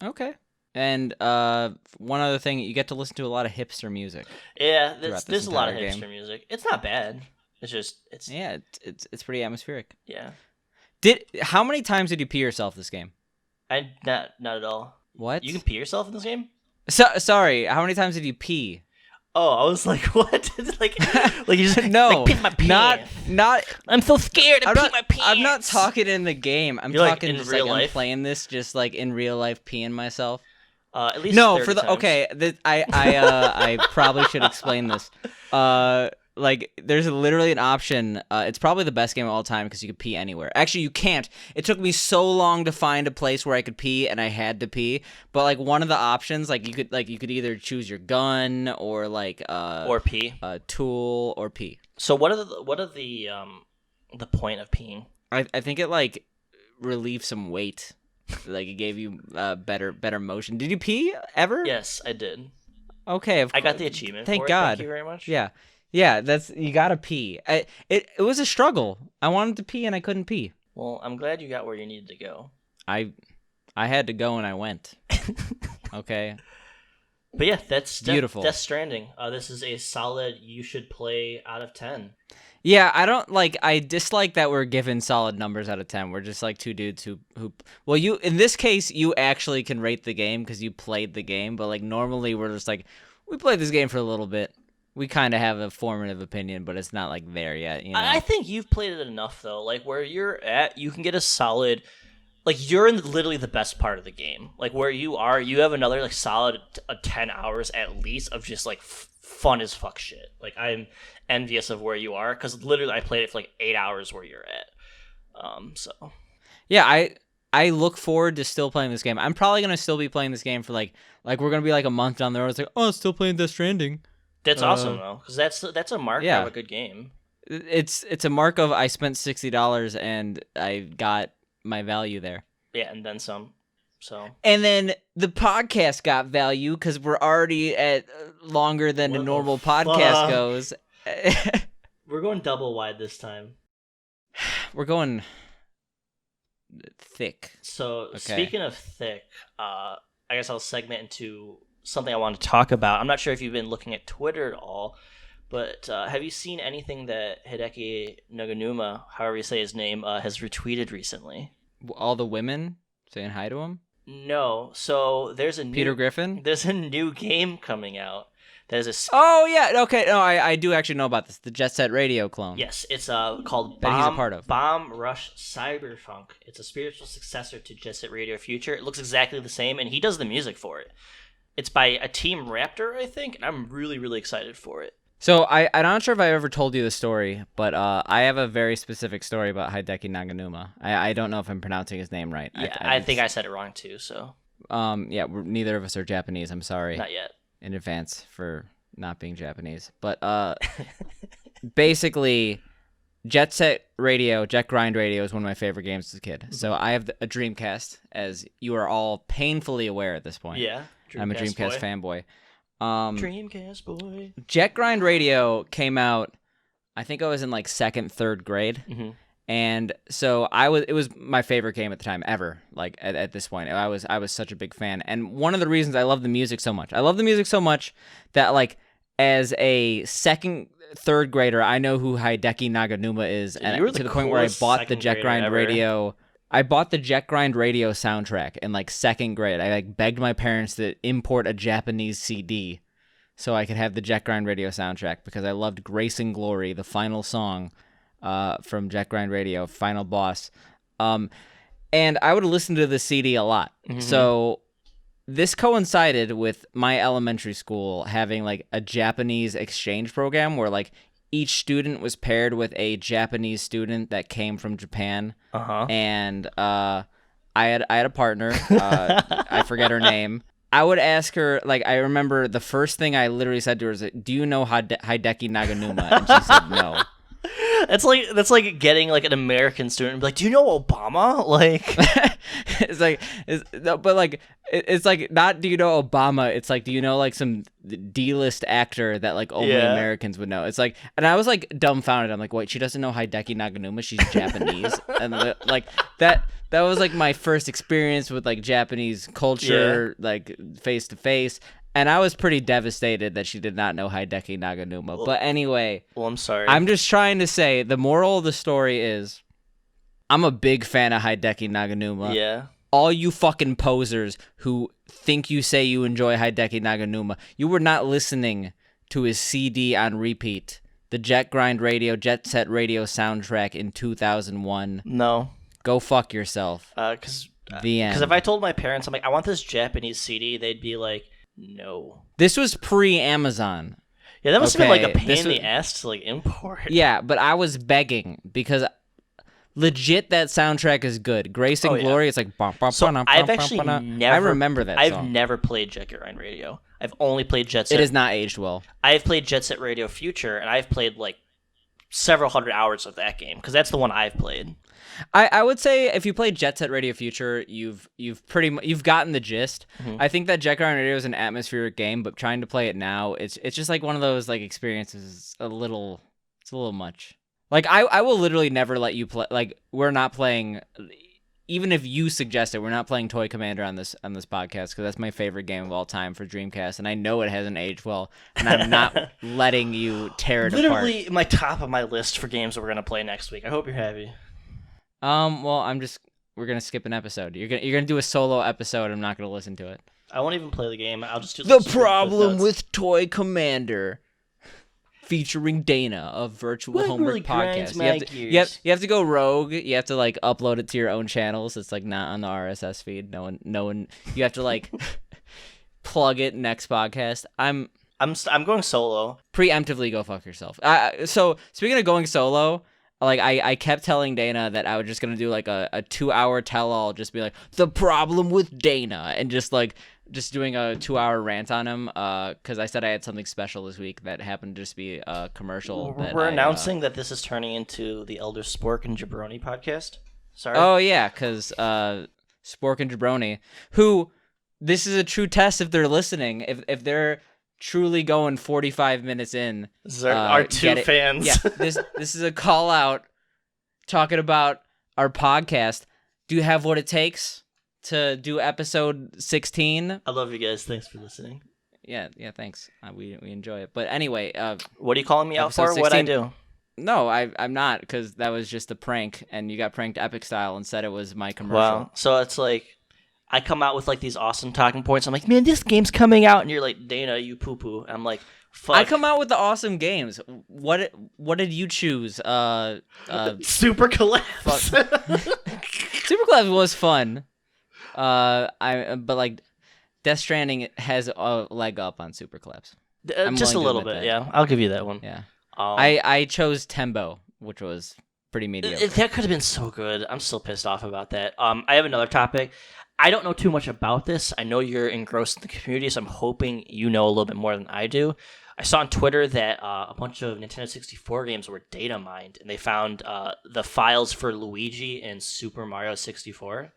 S1: Okay. And one other thing, you get to listen to a lot of hipster music.
S2: Yeah, there's a lot of hipster music. It's not bad. It's
S1: pretty atmospheric.
S2: Yeah.
S1: How many times did you pee yourself this game?
S2: Not at all.
S1: What?
S2: You can pee yourself in this game?
S1: Sorry, how many times did you pee?
S2: Oh, I was like, what? like you just
S1: no,
S2: pee my pants.
S1: Not.
S2: I'm so scared to pee my pants.
S1: I'm not talking in the game. I'm
S2: You're
S1: talking
S2: like in
S1: just
S2: real
S1: like
S2: life?
S1: I'm playing this just like in real life, peeing myself.
S2: At least
S1: no
S2: 30
S1: for the
S2: times.
S1: okay. I probably should explain this. Like there's literally an option. It's probably the best game of all time because you can pee anywhere. Actually, you can't. It took me so long to find a place where I could pee, and I had to pee. But like one of the options, like you could either choose your gun or like
S2: or pee,
S1: a tool or pee.
S2: So what are the point of peeing?
S1: I think it like relieved some weight. Like it gave you better motion. Did you pee ever?
S2: Yes, I did.
S1: Okay,
S2: I got the achievement.
S1: Thank
S2: for it.
S1: God.
S2: Thank you very much.
S1: Yeah. That's you gotta pee. It was a struggle. I wanted to pee and I couldn't pee.
S2: Well, I'm glad you got where you needed to go.
S1: I had to go and I went. Okay.
S2: But yeah, that's
S1: beautiful.
S2: Death Stranding. This is a solid. You should play out of 10.
S1: Yeah, I dislike that we're given solid numbers out of 10. We're just like two dudes who well, you in this case you actually can rate the game because you played the game, but like normally we're just like we played this game for a little bit. We kind of have a formative opinion, but it's not like there yet.
S2: I think you've played it enough though. Like where you're at, you can get a solid. Like you're in literally the best part of the game. Like where you are, you have another like solid 10 hours at least of just like fun as fuck shit. Like I'm envious of where you are because literally I played it for like 8 hours where you're at. So
S1: yeah, I look forward to still playing this game. I'm probably gonna still be playing this game for like we're gonna be like a month down the road. It's like still playing Death Stranding.
S2: That's awesome though, because that's a mark of a good game.
S1: It's a mark of I spent $60 and I got my value there.
S2: Yeah, and then some. So.
S1: And then the podcast got value because we're already at longer than a normal podcast goes.
S2: We're going double wide this time.
S1: We're going thick.
S2: So Speaking of thick, I guess I'll segment into something I want to talk about. I'm not sure if you've been looking at Twitter at all, but have you seen anything that Hideki Naganuma, however you say his name, has retweeted recently?
S1: All the women saying hi to him?
S2: No. So there's a
S1: Peter Griffin?
S2: There's a new game coming out. There's a.
S1: Oh yeah. Okay. No, I do actually know about this. The Jet Set Radio clone.
S2: Yes, it's called
S1: that he's a part of.
S2: Bomb Rush Cyberpunk. It's a spiritual successor to Jet Set Radio Future. It looks exactly the same, and he does the music for it. It's by a Team Raptor, I think, and I'm really, really excited for it.
S1: So I'm not sure if I ever told you the story, but I have a very specific story about Hideki Naganuma. I don't know if I'm pronouncing his name right.
S2: Yeah, I think I said it wrong too. So.
S1: Yeah, neither of us are Japanese. I'm sorry.
S2: Not yet.
S1: In advance for not being Japanese, but basically, Jet Grind Radio is one of my favorite games as a kid. Mm-hmm. So I have a Dreamcast, as you are all painfully aware at this point.
S2: Yeah,
S1: I'm a Dreamcast fanboy.
S2: Dreamcast boy.
S1: Jet Grind Radio came out, I think I was in like 2nd, 3rd grade.
S2: Mm-hmm.
S1: And so it was my favorite game at the time ever. Like at this point, I was such a big fan. And one of the reasons I love the music so much, that like as a 2nd, 3rd grader, I know who Hideki Naganuma is, and to the point where I bought the Jet Grind Radio. I bought the Jet Grind Radio soundtrack in like 2nd grade. I like begged my parents to import a Japanese CD so I could have the Jet Grind Radio soundtrack because I loved Grace and Glory, the final song from Jet Grind Radio, Final Boss. And I would listen to the CD a lot. Mm-hmm. So this coincided with my elementary school having like a Japanese exchange program where like each student was paired with a Japanese student that came from Japan.
S2: Uh-huh.
S1: And I had a partner. I forget her name. I would ask her, like, I remember the first thing I literally said to her was, "Do you know Hideki Naganuma?" And she said no.
S2: That's like getting like an American student and be like, "Do you know Obama?" Like,
S1: it's like not, "Do you know Obama?" It's like, "Do you know like some D-list actor that like only Americans would know?" It's like, and I was like dumbfounded. I'm like, "Wait, she doesn't know Hideki Naganuma? She's Japanese." And like that was like my first experience with like Japanese culture, like face to face. And I was pretty devastated that she did not know Hideki Naganuma.
S2: Well,
S1: but anyway,
S2: I'm sorry.
S1: I'm just trying to say the moral of the story is I'm a big fan of Hideki Naganuma.
S2: Yeah.
S1: All you fucking posers who think you say you enjoy Hideki Naganuma, you were not listening to his CD on repeat, the Jet Set Radio soundtrack in 2001.
S2: No.
S1: Go fuck yourself. The end.
S2: Because if I told my parents, I'm like, I want this Japanese CD, they'd be like, no.
S1: This was pre-Amazon.
S2: Yeah, that must have been like a pain in the ass to like import.
S1: Yeah, but I was begging because legit that soundtrack is good. Grace and Glory, it's like
S2: I've actually never.
S1: I remember that
S2: I've
S1: song.
S2: never played Jet Grind Radio. I've only played Jet Set.
S1: It has not aged well.
S2: I've played Jet Set Radio Future, and I've played like several hundred hours of that game because that's the one I've played.
S1: I would say if you played Jet Set Radio Future, you've gotten the gist. Mm-hmm. I think that Jet Grind Radio is an atmospheric game, but trying to play it now, it's just like one of those like experiences. It's a little much. Like I will literally never let you play. Like we're not playing, even if you suggest it, we're not playing Toy Commander on this podcast because that's my favorite game of all time for Dreamcast, and I know it hasn't aged well, and I'm not letting you tear it apart.
S2: Literally, my top of my list for games that we're gonna play next week. I hope you're happy.
S1: Well, we're gonna skip an episode. You're gonna do a solo episode. I'm not gonna listen to it.
S2: I won't even play the game. I'll just do
S1: The Problem with Toy Commander, featuring Dana of Virtual Homework Podcast. You have to go rogue. You have to like upload it to your own channels. It's like not on the RSS feed. No one. You have to like plug it next podcast. I'm
S2: going solo.
S1: Preemptively go fuck yourself. So speaking of going solo. Like, I kept telling Dana that I was just going to do, like, a 2-hour tell-all, just be like, The Problem with Dana, and just doing a 2-hour rant on him, because I said I had something special this week that happened to just be a commercial.
S2: We're announcing that this is turning into the Elder Spork and Jabroni podcast? Sorry?
S1: Oh, yeah, because Spork and Jabroni, who, this is a true test if they're listening, if they're truly going 45 minutes in.
S2: Our two fans.
S1: Yeah, this is a call out talking about our podcast. Do you have what it takes to do episode 16?
S2: I love you guys. Thanks for listening.
S1: Yeah, thanks. We enjoy it. But anyway,
S2: what are you calling me out for? What'd I do?
S1: No, I'm not, because that was just a prank, and you got pranked epic style and said it was my commercial.
S2: Wow. So it's like, I come out with like these awesome talking points. I'm like, man, this game's coming out, and you're like, Dana, you poo poo. I'm like, fuck.
S1: I come out with the awesome games. What did you choose?
S2: Super Collapse.
S1: Super Collapse was fun. But like, Death Stranding has a leg up on Super Collapse.
S2: Just a little bit, yeah. I'll give you that one.
S1: Yeah. I chose Tembo, which was pretty mediocre.
S2: That could have been so good. I'm still pissed off about that. I have another topic. I don't know too much about this. I know you're engrossed in the community, so I'm hoping you know a little bit more than I do. I saw on Twitter that a bunch of Nintendo 64 games were data mined, and they found the files for Luigi and Super Mario 64.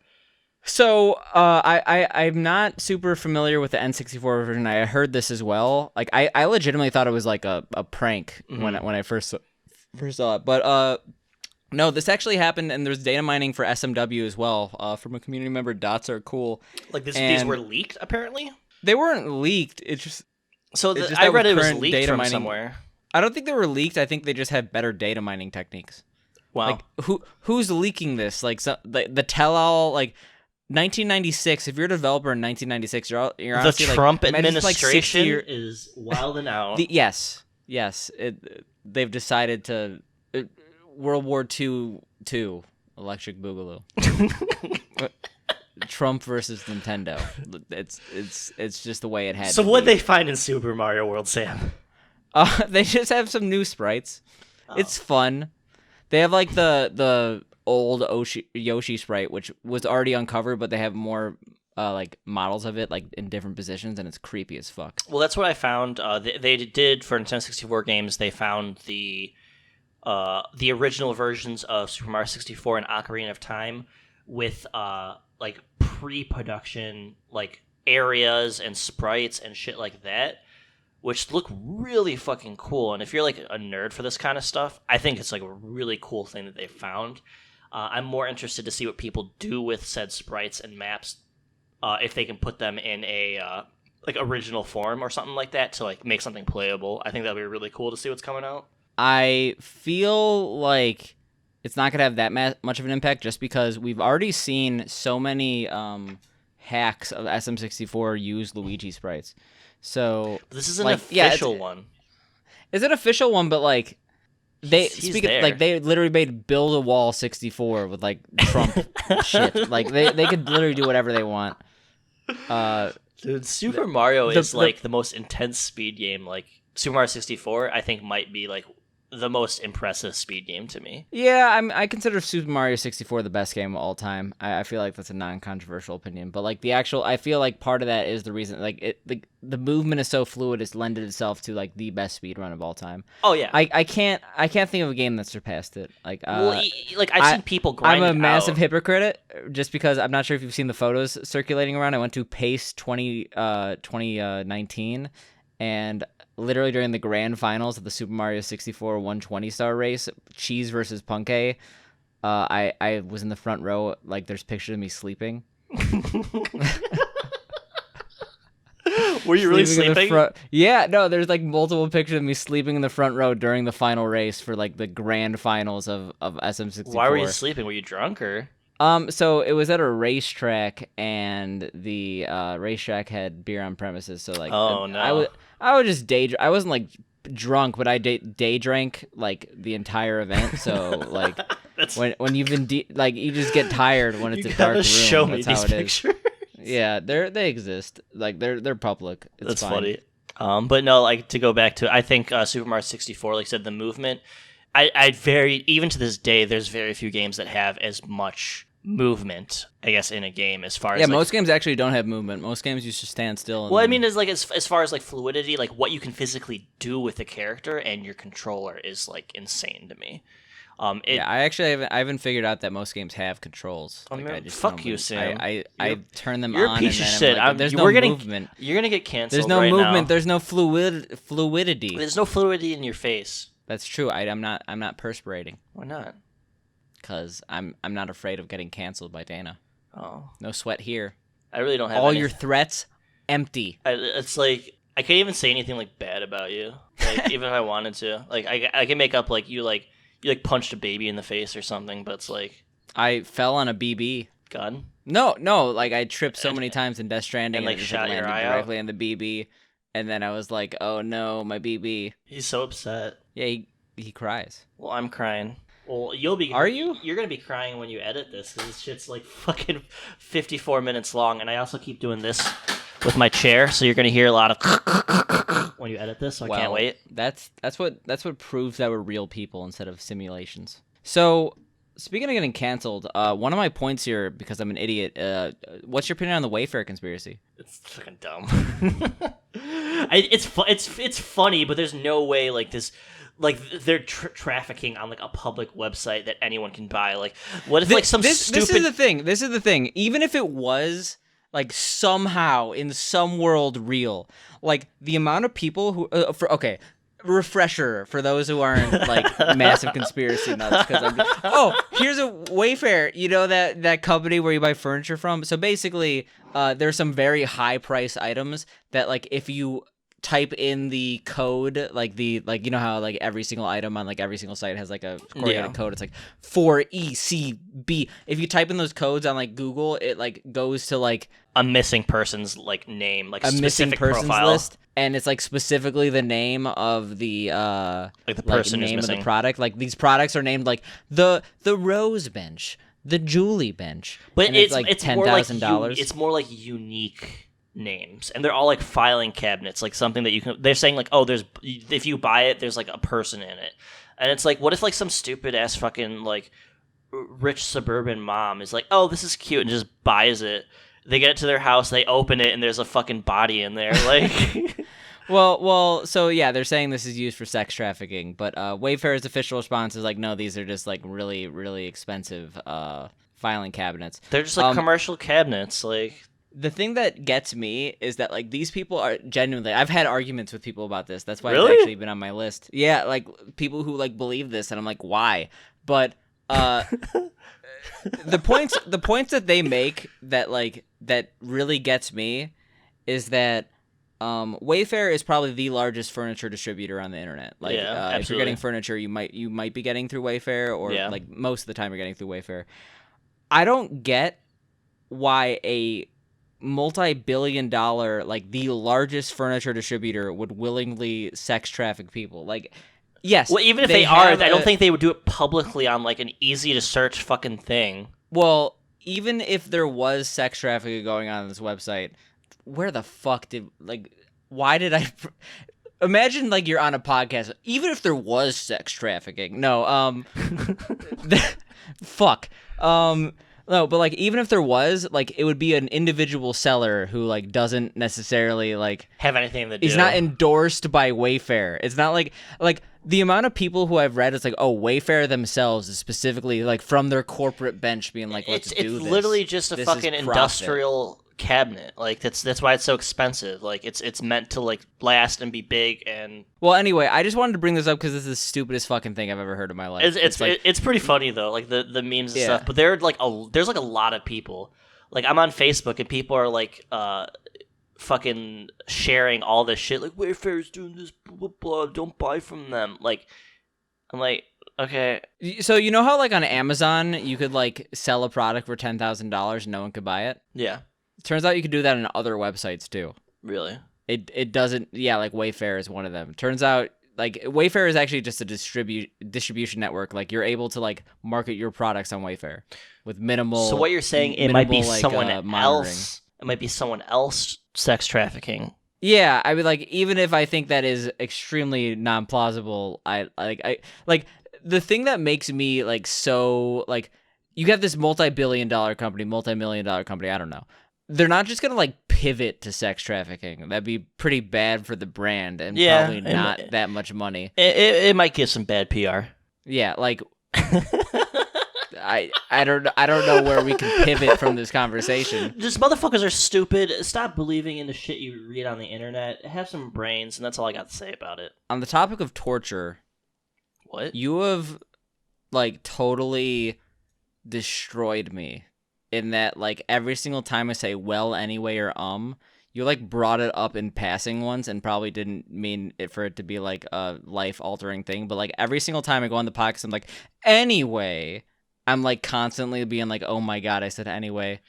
S1: So I'm not super familiar with the N64 version. I heard this as well. Like I legitimately thought it was like a prank when I first saw it. But no, this actually happened, and there's data mining for SMW as well from a community member. Dots are cool.
S2: Like these were leaked, apparently.
S1: They weren't leaked. It's just
S2: I read it was leaked from somewhere.
S1: I don't think they were leaked. I think they just have better data mining techniques.
S2: Wow.
S1: Like who's leaking this? Like the tell-all, like 1996. If you're a developer in 1996, you're honestly
S2: the Trump
S1: like,
S2: administration is wilding out.
S1: Yes. They've decided to World War II Electric Boogaloo. Trump versus Nintendo. It's just the way it had.
S2: So
S1: to
S2: what'd
S1: be.
S2: they find in Super Mario World, Sam?
S1: They just have some new sprites. Oh. It's fun. They have like the old Yoshi sprite, which was already uncovered, but they have more like models of it like in different positions, and it's creepy as fuck.
S2: Well, that's what I found. They did for Nintendo 64 games. They found the original versions of Super Mario 64 and Ocarina of Time with like pre-production like areas and sprites and shit like that, which look really fucking cool. And if you're like a nerd for this kind of stuff, I think it's like a really cool thing that they found. I'm more interested to see what people do with said sprites and maps, if they can put them in a like original form or something like that to like make something playable. I think that'd be really cool to see what's coming out.
S1: I feel like it's not gonna have that much of an impact just because we've already seen so many hacks of SM64 use Luigi sprites. So
S2: but this is an official one.
S1: Is it an official one? But like they
S2: he's
S1: they literally made Build a Wall 64 with like Trump shit. Like they could literally do whatever they want.
S2: Dude, Super Mario is like the most intense speed game. Like Super Mario 64, I think might be like the most impressive speed game to me.
S1: Yeah, I consider Super Mario 64 the best game of all time. I feel like that's a non-controversial opinion, but like I feel like part of that is the reason like the movement is so fluid, it's lended itself to like the best speed run of all time.
S2: Oh yeah,
S1: I can't think of a game that surpassed it. Like
S2: like I've seen people grind.
S1: I'm a massive hypocrite just because I'm not sure if you've seen the photos circulating around. I went to PACE 2019 and literally during the grand finals of the Super Mario 64 120 star race, Cheese versus Punkay, I was in the front row. Like, there's pictures of me sleeping.
S2: Were you really sleeping?
S1: Yeah, no, there's like multiple pictures of me sleeping in the front row during the final race for like the grand finals of SM64.
S2: Why were you sleeping? Were you drunk or?
S1: So it was at a racetrack, and the racetrack had beer on premises. So like,
S2: oh no,
S1: I was just I wasn't like drunk, but I day drank like the entire event. So like, when you've been like, you just get tired when it's a dark room.
S2: Show me
S1: That's
S2: these
S1: how it
S2: pictures.
S1: Is. Yeah, they exist. Like they're public. It's
S2: That's
S1: fine.
S2: funny. But no, like to go back to, I think Super Mario 64, like I said, the movement. Even to this day, there's very few games that have as much movement, I guess, in a game as far as
S1: most games actually don't have movement. Most games you just stand still.
S2: Well, I mean, is like as far as like fluidity, like what you can physically do with the character and your controller is like insane to me.
S1: I haven't figured out that most games have controls.
S2: I
S1: like,
S2: mean, fuck you, Sam.
S1: I turn them
S2: you're
S1: on.
S2: You're a piece
S1: and
S2: of
S1: then
S2: shit.
S1: like, there's no movement.
S2: You're gonna get canceled.
S1: There's no
S2: right
S1: movement.
S2: now.
S1: There's no fluidity.
S2: There's no fluidity in your face.
S1: That's true. I'm not perspirating.
S2: Why not?
S1: Because I'm not afraid of getting canceled by Dana.
S2: Oh,
S1: no sweat here.
S2: I really don't have
S1: all your threats empty.
S2: It's like I can't even say anything like bad about you. Like even if I wanted to, like I can make up like you punched a baby in the face or something. But it's like
S1: I fell on a BB.
S2: God.
S1: No, like I tripped so many times in Death Stranding
S2: and like shot your eye
S1: directly
S2: out.
S1: in the BB, and then I was like, oh no, my BB.
S2: He's so upset.
S1: Yeah, he cries.
S2: Well, I'm crying. Well, you'll be.
S1: Are you?
S2: You're gonna be crying when you edit this because this shit's like fucking 54 minutes long, and I also keep doing this with my chair, so you're gonna hear a lot of when you edit this, so I can't wait.
S1: That's what proves that we're real people instead of simulations. So, speaking of getting canceled, one of my points here, because I'm an idiot, what's your opinion on the Wayfair conspiracy?
S2: It's fucking dumb. It's funny, but there's no way like this. Like they're trafficking on like a public website that anyone can buy. Like, what if like some stupid?
S1: This is the thing. Even if it was like somehow in some world real, like the amount of people who refresher for those who aren't like massive conspiracy nuts, because here's a Wayfair, you know, that company where you buy furniture from. So basically there's some very high price items that like if you type in the code, like you know how like every single item on like every single site has like a coordinated code, it's like 4ECB. If you type in those codes on like Google, it like goes to like
S2: a missing person's like name, like
S1: a missing person's
S2: profile
S1: list, and it's like specifically the name of the
S2: like the person
S1: name
S2: who's
S1: of
S2: missing.
S1: the product. Like these products are named like the Rose Bench, the Julie Bench,
S2: but
S1: and
S2: it's
S1: like
S2: $10,000. It's more like unique names, and they're all like filing cabinets, like something that you can. They're saying like, oh, there's if you buy it, there's like a person in it, and it's like, what if like some stupid ass fucking like rich suburban mom is like, oh, this is cute, and just buys it. They get it to their house, they open it, and there's a fucking body in there, like.
S1: Well, so yeah, they're saying this is used for sex trafficking, but Wayfair's official response is like, no, these are just like really, really expensive filing cabinets.
S2: They're just like commercial cabinets, like.
S1: The thing that gets me is that like these people are genuinely. I've had arguments with people about this. That's why
S2: Really?
S1: It's actually been on my list. Yeah, like people who like believe this, and I'm like, why? But the points that they make that really gets me is that Wayfair is probably the largest furniture distributor on the internet. Like, if you're getting furniture, you might be getting through Wayfair, or like most of the time you're getting through Wayfair. I don't get why a multi-billion-dollar, like the largest furniture distributor, would willingly sex traffic people. Like, yes.
S2: Well, even if they are, I don't think they would do it publicly on like an easy-to-search fucking thing.
S1: Well, even if there was sex trafficking going on this website, where the fuck why did I... Imagine, like, you're on a podcast, even if there was sex trafficking. No, fuck. No, but, like, even if there was, like, it would be an individual seller who, like, doesn't necessarily, like...
S2: have anything to do.
S1: He's not endorsed by Wayfair. It's not like, the amount of people who I've read, it's like, oh, Wayfair themselves is specifically, like, from their corporate bench being like, let's do this.
S2: It's literally just a fucking industrial cabinet. Like, that's why it's so expensive. Like, it's meant to, like, last and be big and...
S1: Well, anyway, I just wanted to bring this up because this is the stupidest fucking thing I've ever heard in my life.
S2: It's pretty funny, though, like, the memes and stuff. But there's, like, a lot of people. Like, I'm on Facebook, and people are, like, fucking sharing all this shit. Like, Wayfair's doing this, blah, blah, blah, don't buy from them. Like, I'm like, okay.
S1: So, you know how, like, on Amazon, you could, like, sell a product for $10,000 and no one could buy it?
S2: Yeah.
S1: Turns out you could do that on other websites, too.
S2: Really?
S1: It doesn't... Yeah, like, Wayfair is one of them. Turns out, like, Wayfair is actually just a distribution network. Like, you're able to, like, market your products on Wayfair with minimal...
S2: So what you're saying, it might be someone else... It might be someone else sex trafficking.
S1: Yeah, I mean, like, even if I think that is extremely non-plausible, I the thing that makes me, like, so, like, you have this multi-billion-dollar company, multi-million-dollar company, I don't know. They're not just gonna, like, pivot to sex trafficking. That'd be pretty bad for the brand and probably not that much money.
S2: It might get some bad PR.
S1: Yeah, like... I don't know where we can pivot from this conversation.
S2: Just motherfuckers are stupid. Stop believing in the shit you read on the internet. Have some brains, and that's all I got to say about it.
S1: On the topic of torture,
S2: what?
S1: You have, like, totally destroyed me in that, like, every single time I say well, anyway, or you, like, brought it up in passing once and probably didn't mean it for it to be, like, a life-altering thing. But, like, every single time I go on the podcast, I'm like, anyway... I'm, like, constantly being like, oh, my God, I said anyway.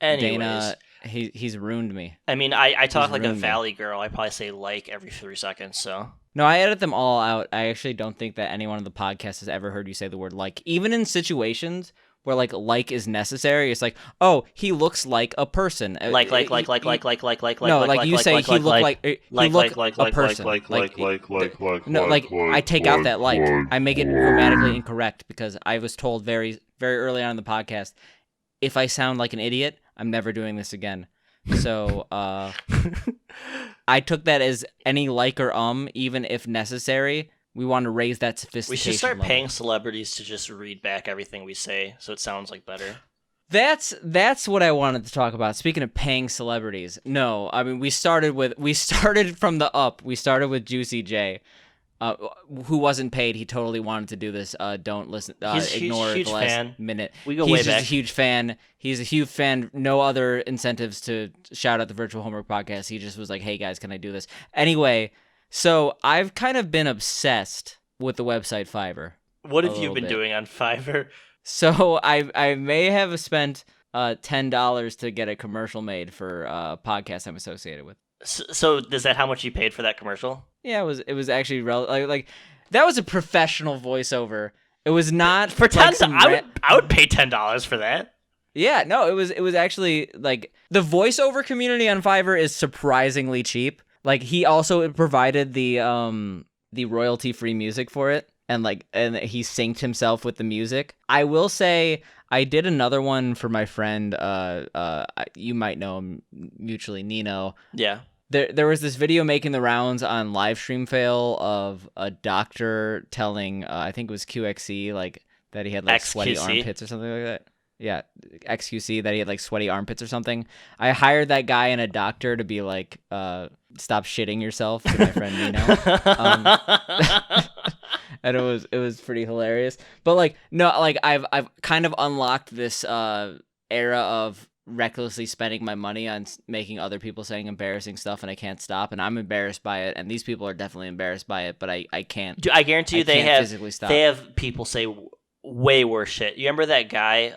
S2: Anyways.
S1: Dana, he's ruined me.
S2: I mean, I talk like a valley girl. I probably say like every 3 seconds, so.
S1: No, I edit them all out. I actually don't think that anyone on the podcast has ever heard you say the word like. Even in situations where like is necessary. It's like, oh, he looks like a person. No, like you say he look like a person. No, like I take out that like. I make it grammatically incorrect because I was told very, very early on in the podcast, if I sound like an idiot, I'm never doing this again. So I took that as any like or even if necessary. We want to raise that sophistication.
S2: We should start
S1: level.
S2: paying celebrities to just read back everything we say, so it sounds like better.
S1: That's what I wanted to talk about. Speaking of paying celebrities, no, I mean we started from the up. We started with Juicy J, who wasn't paid. He totally wanted to do this. Don't listen. Ignore
S2: huge
S1: the last
S2: fan.
S1: minute.
S2: We go
S1: He's
S2: way
S1: just
S2: back.
S1: a huge fan. He's a huge fan. No other incentives to shout out the Virtual Homework Podcast. He just was like, "Hey guys, can I do this?" Anyway. So I've kind of been obsessed with the website Fiverr.
S2: What have you been doing on Fiverr?
S1: So I may have spent $10 to get a commercial made for a podcast I'm associated with.
S2: So is that how much you paid for that commercial?
S1: Yeah, it was actually like that was a professional voiceover. It was not
S2: for $10. I would pay $10 for that.
S1: Yeah, no, it was actually like the voiceover community on Fiverr is surprisingly cheap. Like he also provided the royalty-free music for it, and he synced himself with the music. I will say I did another one for my friend. You might know him mutually, Nino.
S2: Yeah.
S1: There was this video making the rounds on Livestream Fail of a doctor telling I think it was QXC like that he had like sweaty armpits or something like that. Yeah, XQC, that he had like sweaty armpits or something. I hired that guy and a doctor to be like, stop shitting yourself to my friend Nino. And it was pretty hilarious. But like, no, like I've kind of unlocked this era of recklessly spending my money on making other people saying embarrassing stuff, and I can't stop, and I'm embarrassed by it, and these people are definitely embarrassed by it, but I can't.
S2: Dude, I guarantee you they
S1: physically stop.
S2: They have people say way worse shit. You remember that guy?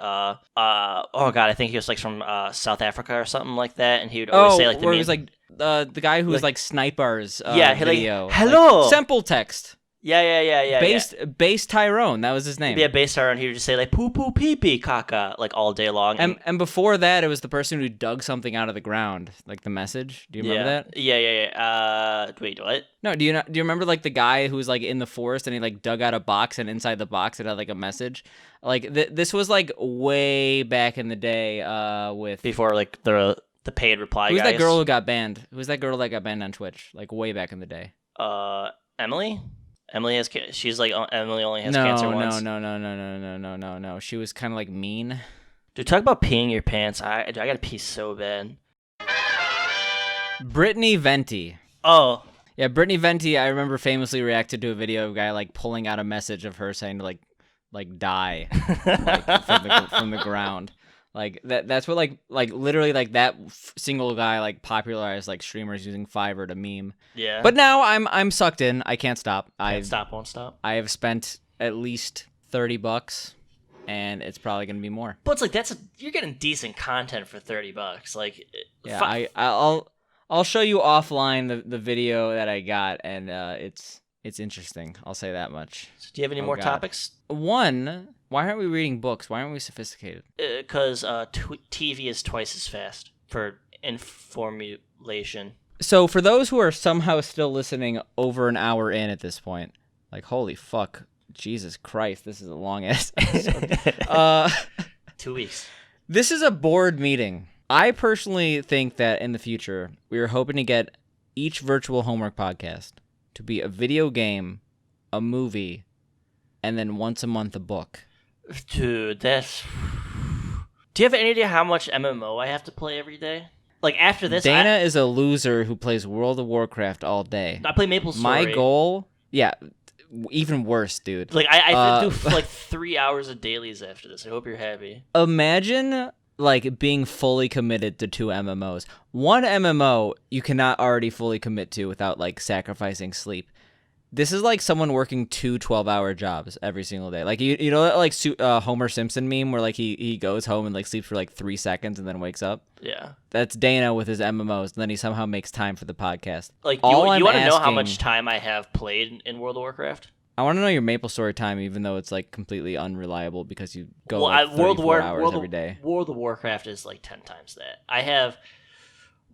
S2: Oh god, I think he was like from South Africa or something like that, and he would always say like
S1: where it was like the guy who was like Snipers video.
S2: Like, hello,
S1: like, simple text.
S2: Yeah.
S1: Base Tyrone, that was his name.
S2: Yeah, Base Tyrone. He would just say like poo poo pee pee caca like all day long.
S1: And before that, it was the person who dug something out of the ground, like the message. Do you remember that?
S2: Yeah. Wait, what?
S1: No, do you remember like the guy who was like in the forest and he like dug out a box, and inside the box it had like a message? Like this was like way back in the day with
S2: before like the paid reply.
S1: Who's
S2: guys.
S1: that girl who got banned? Who's that girl that got banned on Twitch? Like way back in the day.
S2: Emily. Emily has. She's like Emily only has cancer once.
S1: No. She was kind of like mean.
S2: Dude, talk about peeing your pants. I gotta pee so bad.
S1: Brittany Venti.
S2: Oh.
S1: Yeah, Brittany Venti. I remember famously reacted to a video of a guy like pulling out a message of her saying to like die like, from the ground. Like that's what like literally like that single guy like popularized like streamers using Fiverr to meme.
S2: Yeah.
S1: But now I'm sucked in. I can't stop.
S2: Won't stop.
S1: I have spent at least $30, and it's probably gonna be more.
S2: But it's like you're getting decent content for $30. Like
S1: yeah, I'll show you offline the video that I got, and it's interesting. I'll say that much.
S2: So do you have any more topics?
S1: One. Why aren't we reading books? Why aren't we sophisticated?
S2: Because TV is twice as fast for information.
S1: So for those who are somehow still listening over an hour in at this point, like, holy fuck, Jesus Christ, this is a long-ass episode.
S2: 2 weeks.
S1: This is a board meeting. I personally think that in the future, we are hoping to get each virtual homework podcast to be a video game, a movie, and then once a month a book.
S2: Dude, that's... Do you have any idea how much MMO I have to play every day? Like, after this...
S1: Dana is a loser who plays World of Warcraft all day.
S2: I play Maple Story.
S1: My goal... Yeah, even worse, dude.
S2: Like, I do like 3 hours of dailies after this. I hope you're happy.
S1: Imagine, like, being fully committed to 2 MMOs. One MMO you cannot already fully commit to without, like, sacrificing sleep. This is like someone working 2 12-hour jobs every single day. Like you know that like Homer Simpson meme where like he goes home and like sleeps for like 3 seconds and then wakes up.
S2: Yeah,
S1: that's Dana with his MMOs. And then he somehow makes time for the podcast.
S2: Like you want to know how much time I have played in World of Warcraft?
S1: I want to know your MapleStory time, even though it's like completely unreliable because you go
S2: Well,
S1: like 34 hours every day.
S2: World of Warcraft is like 10 times that. I have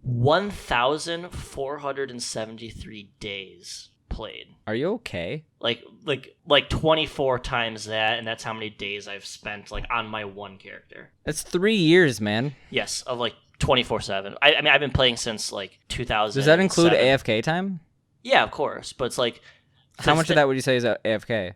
S2: 1,473 days played.
S1: Are you okay?
S2: Like 24 times that, and that's how many days I've spent like on my one character.
S1: That's 3 years, man.
S2: Yes, of like 24/7. I mean, I've been playing since like 2000.
S1: Does that include AFK time?
S2: Yeah, of course. But it's like,
S1: how much of that would you say is AFK?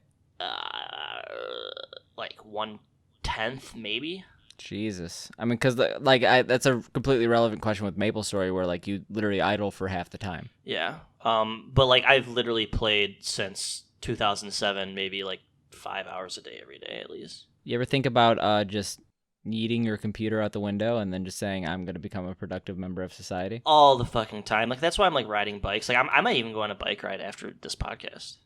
S2: Like 1/10 maybe.
S1: Jesus. I mean, because that's a completely relevant question with MapleStory, where like you literally idle for half the time.
S2: Yeah. But like I've literally played since 2007, maybe like 5 hours a day every day at least.
S1: You ever think about just yeeting your computer out the window and then just saying, I'm going to become a productive member of society?
S2: All the fucking time. Like, that's why I'm, like, riding bikes. Like, I might even go on a bike ride after this podcast.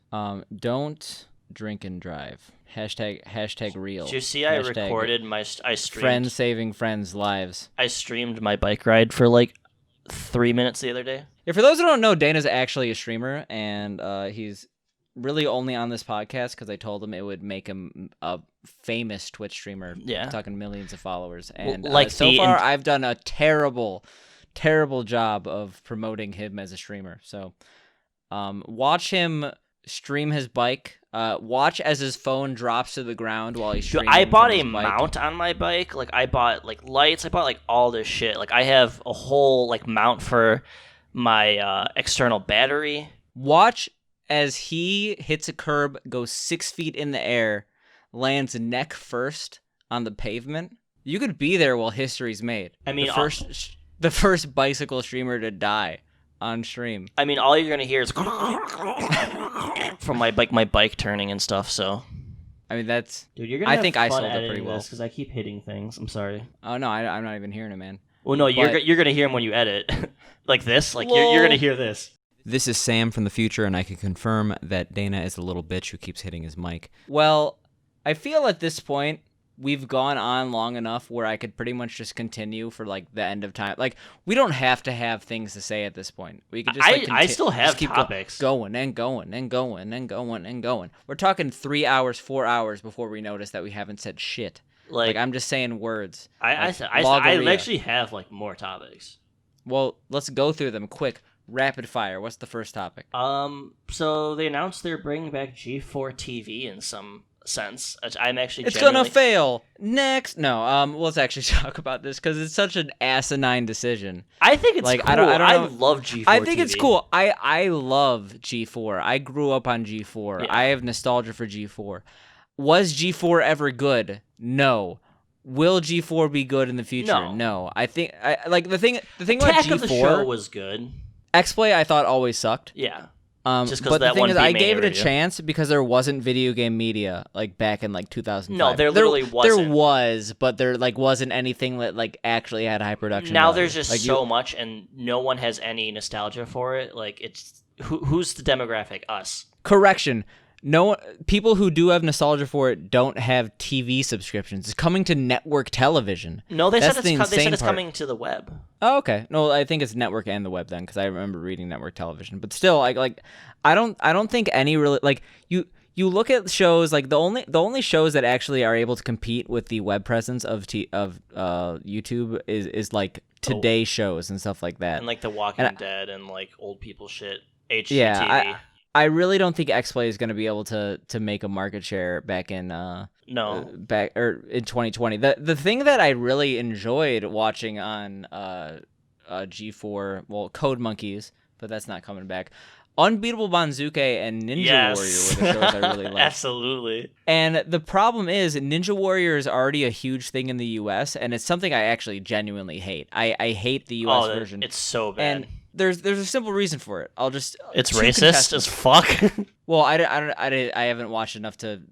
S1: Don't drink and drive. Hashtag real.
S2: Did you see I recorded I streamed...
S1: Friends saving friends' lives.
S2: I streamed my bike ride for, like, 3 minutes the other day.
S1: Yeah, for those who don't know, Dana's actually a streamer, and he's really only on this podcast because I told him it would make him a famous Twitch streamer.
S2: Yeah,
S1: talking millions of followers. And
S2: so
S1: far, I've done a terrible job of promoting him as a streamer. So, watch him stream his bike. Watch as his phone drops to the ground while he's streaming.
S2: I bought a mount on my bike. Like, I bought like lights. I bought like all this shit. Like, I have a whole like mount for my external battery.
S1: Watch as he hits a curb, goes 6 feet in the air, lands neck first on the pavement. You could be there while history's made.
S2: I mean,
S1: the first bicycle streamer to die on stream.
S2: I mean, all you're gonna hear is from my bike turning and stuff. So,
S1: I mean, that's
S2: dude. You're gonna. I think I sold it
S1: pretty well
S2: because I keep hitting things. I'm sorry.
S1: Oh no, I'm not even hearing it, man.
S2: Well, no, you're gonna hear him when you edit, like this. Like you're gonna hear this.
S1: This is Sam from the future, and I can confirm that Dana is a little bitch who keeps hitting his mic. Well, I feel at this point we've gone on long enough where I could pretty much just continue for like the end of time. Like, we don't have to have things to say at this point. We could just
S2: I still have keep topics
S1: going and going and going and going and going. We're talking 3 hours, 4 hours before we notice that we haven't said shit. Like I'm just saying words.
S2: I actually have like more topics.
S1: Well, let's go through them quick. Rapid fire. What's the first topic?
S2: So they announced they're bringing back G4 TV in some sense. I'm actually.
S1: It's gonna fail. Next, no. Let's actually talk about this because it's such an asinine decision.
S2: I think it's like cool. I love G4.
S1: I think it's cool. I love G4. I grew up on G4. Yeah. I have nostalgia for G4. Was G4 ever good? No. Will G4 be good in the future? No. I think the thing about G4
S2: of the show was good.
S1: X-Play I thought always sucked.
S2: Yeah.
S1: Just but the thing is, I gave it a chance because there wasn't video game media like back in like 2005.
S2: No, there literally wasn't.
S1: There was, but there like wasn't anything that like actually had high production.
S2: Now
S1: value.
S2: There's just like, so much, and no one has any nostalgia for it. Like it's who's the demographic? Us.
S1: Correction. No, people who do have nostalgia for it don't have TV subscriptions. It's coming to network television.
S2: No, they said it's coming to the web.
S1: Oh, okay. No, I think it's network and the web then, because I remember reading network television. But still, I don't think any really like you look at shows like the only shows that actually are able to compete with the web presence of YouTube is like Today shows and stuff like that,
S2: and like The Walking Dead and like old people shit. HGTV.
S1: Yeah. I really don't think X-Play is going to be able to make a market share back in in 2020. The thing that I really enjoyed watching on G4, well, Code Monkeys, but that's not coming back. Unbeatable Banzuke and Ninja Warrior were the shows I really liked.
S2: Absolutely.
S1: And the problem is Ninja Warrior is already a huge thing in the US, and it's something I actually genuinely hate. I hate the US version.
S2: It's so bad.
S1: And there's a simple reason for it.
S2: It's racist as fuck.
S1: Well, I haven't watched enough to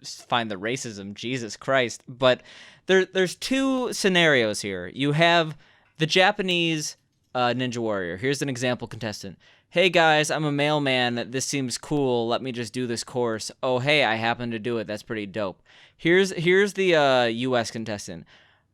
S1: find the racism. Jesus Christ! But there's two scenarios here. You have the Japanese Ninja Warrior. Here's an example contestant. Hey guys, I'm a mailman. This seems cool. Let me just do this course. Oh hey, I happen to do it. That's pretty dope. Here's the U.S. contestant.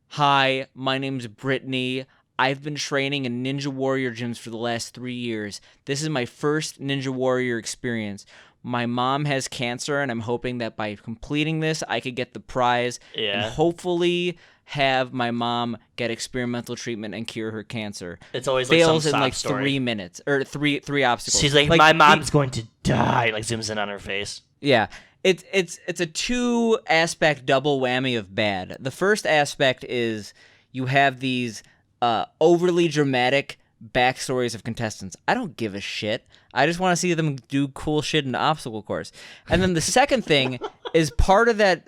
S1: Hi, my name's Brittany. I've been training in Ninja Warrior gyms for the last 3 years. This is my first Ninja Warrior experience. My mom has cancer, and I'm hoping that by completing this, I could get the prize and hopefully have my mom get experimental treatment and cure her cancer.
S2: It's always
S1: fails
S2: like some
S1: in like
S2: story.
S1: 3 minutes or three obstacles.
S2: She's like my mom's going to die. Like zooms in on her face.
S1: Yeah. It's a 2-aspect double whammy of bad. The first aspect is you have these overly dramatic backstories of contestants. I don't give a shit. I just want to see them do cool shit in the obstacle course. And then the second thing is part of that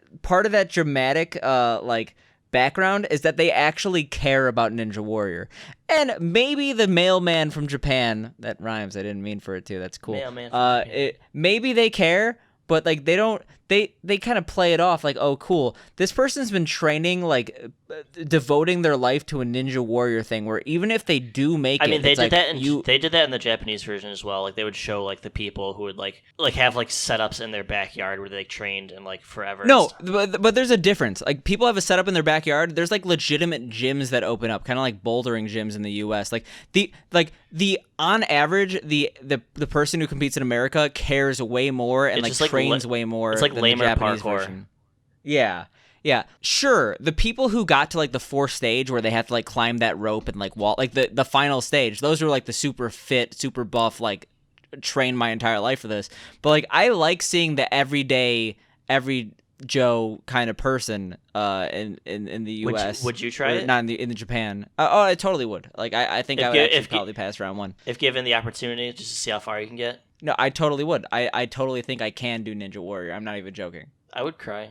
S1: dramatic like background is that they actually care about Ninja Warrior. And maybe the mailman from Japan, that rhymes. I didn't mean for it to. That's cool.
S2: Mailman from Japan.
S1: Maybe they care, but like they don't. They kind of play it off like, oh, cool. This person's been training, like devoting their life to a Ninja Warrior thing. Where even if they do make it,
S2: they did that. They did that in the Japanese version as well. Like they would show like the people who would like have like setups in their backyard where they trained and like forever.
S1: No, but there's a difference. Like people have a setup in their backyard. There's like legitimate gyms that open up, kind of like bouldering gyms in the U.S. Like the on average the person who competes in America cares way more and
S2: it's
S1: like trains way more.
S2: It's like lamer parkour.
S1: Version. Yeah. Sure. The people who got to like the fourth stage where they have to like climb that rope and like wall, like the final stage, those are like the super fit, super buff, like trained my entire life for this. But like I like seeing the everyday, every Joe kind of person in the U.S.
S2: Would you try it?
S1: Not in the Japan. I totally would. Like I think I would actually probably pass round 1
S2: if given the opportunity, just to see how far you can get.
S1: No, I totally would. I totally think I can do Ninja Warrior. I'm not even joking.
S2: I would cry.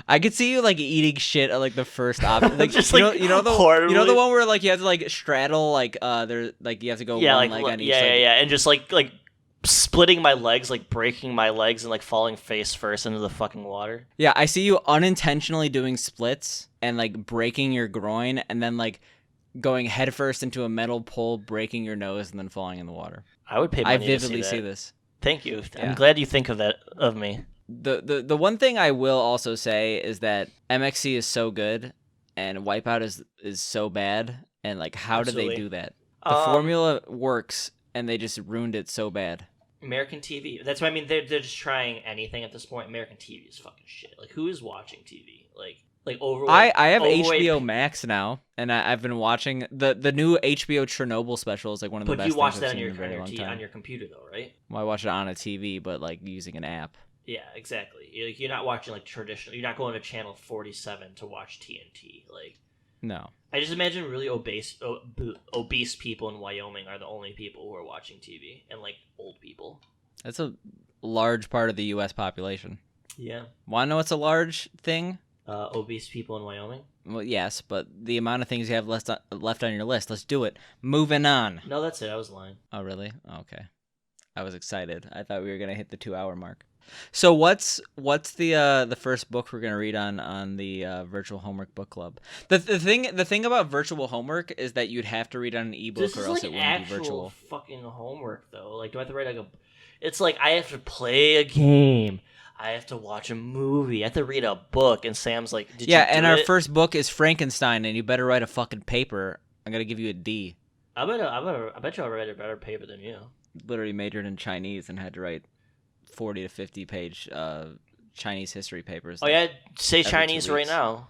S1: I could see you like eating shit at like the first option. Like
S2: just
S1: you
S2: like
S1: know the one where like you have to like straddle like there like you have to go one leg on each.
S2: Yeah, and just like splitting my legs, like breaking my legs and like falling face first into the fucking water.
S1: Yeah, I see you unintentionally doing splits and like breaking your groin and then like going headfirst into a metal pole, breaking your nose, and then falling in the water.
S2: I would pay money
S1: I vividly
S2: to see that.
S1: this.
S2: Thank you.
S1: Yeah.
S2: I'm glad you think of that of me.
S1: The one thing I will also say is that MXC is so good and Wipeout is so bad, and like how
S2: Absolutely.
S1: did they do that? The formula works and they just ruined it so bad.
S2: American TV. That's what I mean. They're just trying anything at this point. American TV is fucking shit. Like who is watching TV? Like overweight.
S1: I have HBO Max now, and I've been watching the new HBO Chernobyl special. Is like one of the best.
S2: But you watch
S1: things I've
S2: that
S1: seen
S2: on your computer though, right?
S1: Well, I watch it on a TV, but like using an app.
S2: Yeah, exactly. You're not watching like traditional. You're not going to channel 47 to watch TNT. Like
S1: no.
S2: I just imagine really obese people in Wyoming are the only people who are watching TV, and like old people.
S1: That's a large part of the U.S. population.
S2: Yeah.
S1: Want to know what's a large thing?
S2: Obese people in Wyoming?
S1: Well, yes, but the amount of things you have left on your list. Let's do it. Moving on.
S2: No, that's it. I was lying.
S1: Oh, really? Okay. I was excited. I thought we were gonna hit the 2-hour mark. So what's the first book we're gonna read on the virtual homework book club? The thing about virtual homework is that you'd have to read on an ebook or else it wouldn't be virtual.
S2: Fucking homework though. Like, do I have to write like a? It's like I have to play a game. I have to watch a movie. I have to read a book. And Sam's like, "Did you do
S1: and our
S2: it?"
S1: first book is Frankenstein, and you better write a fucking paper. I'm gonna give you a D.
S2: I bet you I'll write a better paper than you.
S1: Literally majored in Chinese and had to write 40 to 50 page Chinese history papers.
S2: Oh yeah, say Chinese right now.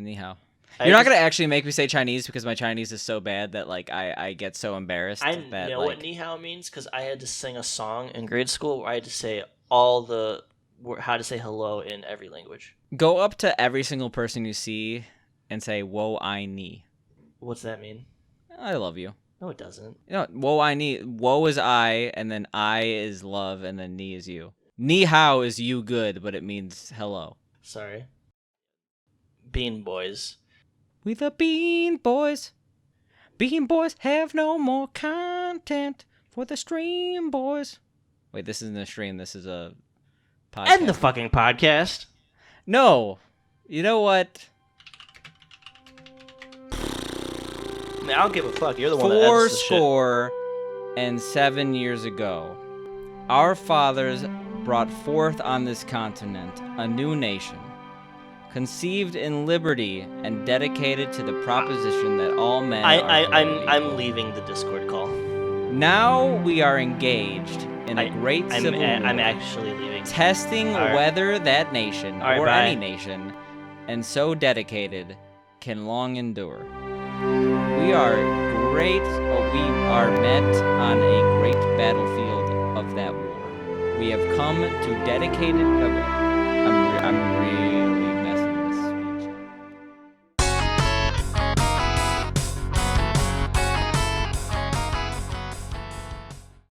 S1: Ni hao. You're not gonna actually make me say Chinese because my Chinese is so bad that like I get so embarrassed.
S2: I
S1: that,
S2: know
S1: like,
S2: what ni hao means because I had to sing a song in grade school where I had to say how to say hello in every language.
S1: Go up to every single person you see and say "Wo I ni."
S2: What's that mean?
S1: I love you.
S2: No, it doesn't.
S1: You know, "Wo I ni." Wo is I, and then I is love, and then ni is you. Ni hao is you good, but it means hello.
S2: Sorry. Bean Boys.
S1: We the Bean Boys. Bean Boys have no more content for the stream boys. Wait, this isn't a stream. This is a podcast.
S2: End the fucking podcast.
S1: No. You know what?
S2: I don't give a fuck. You're the one that edits the shit.
S1: 407 years ago, our fathers brought forth on this continent a new nation, conceived in liberty and dedicated to the proposition that all men are
S2: I'm leaving the Discord call.
S1: Now we are engaged in a great civil war.
S2: I'm actually leaving.
S1: Testing whether that nation, or
S2: bye.
S1: any nation, and so dedicated, can long endure. We are met on a great battlefield of that war. We have come to dedicated... I'm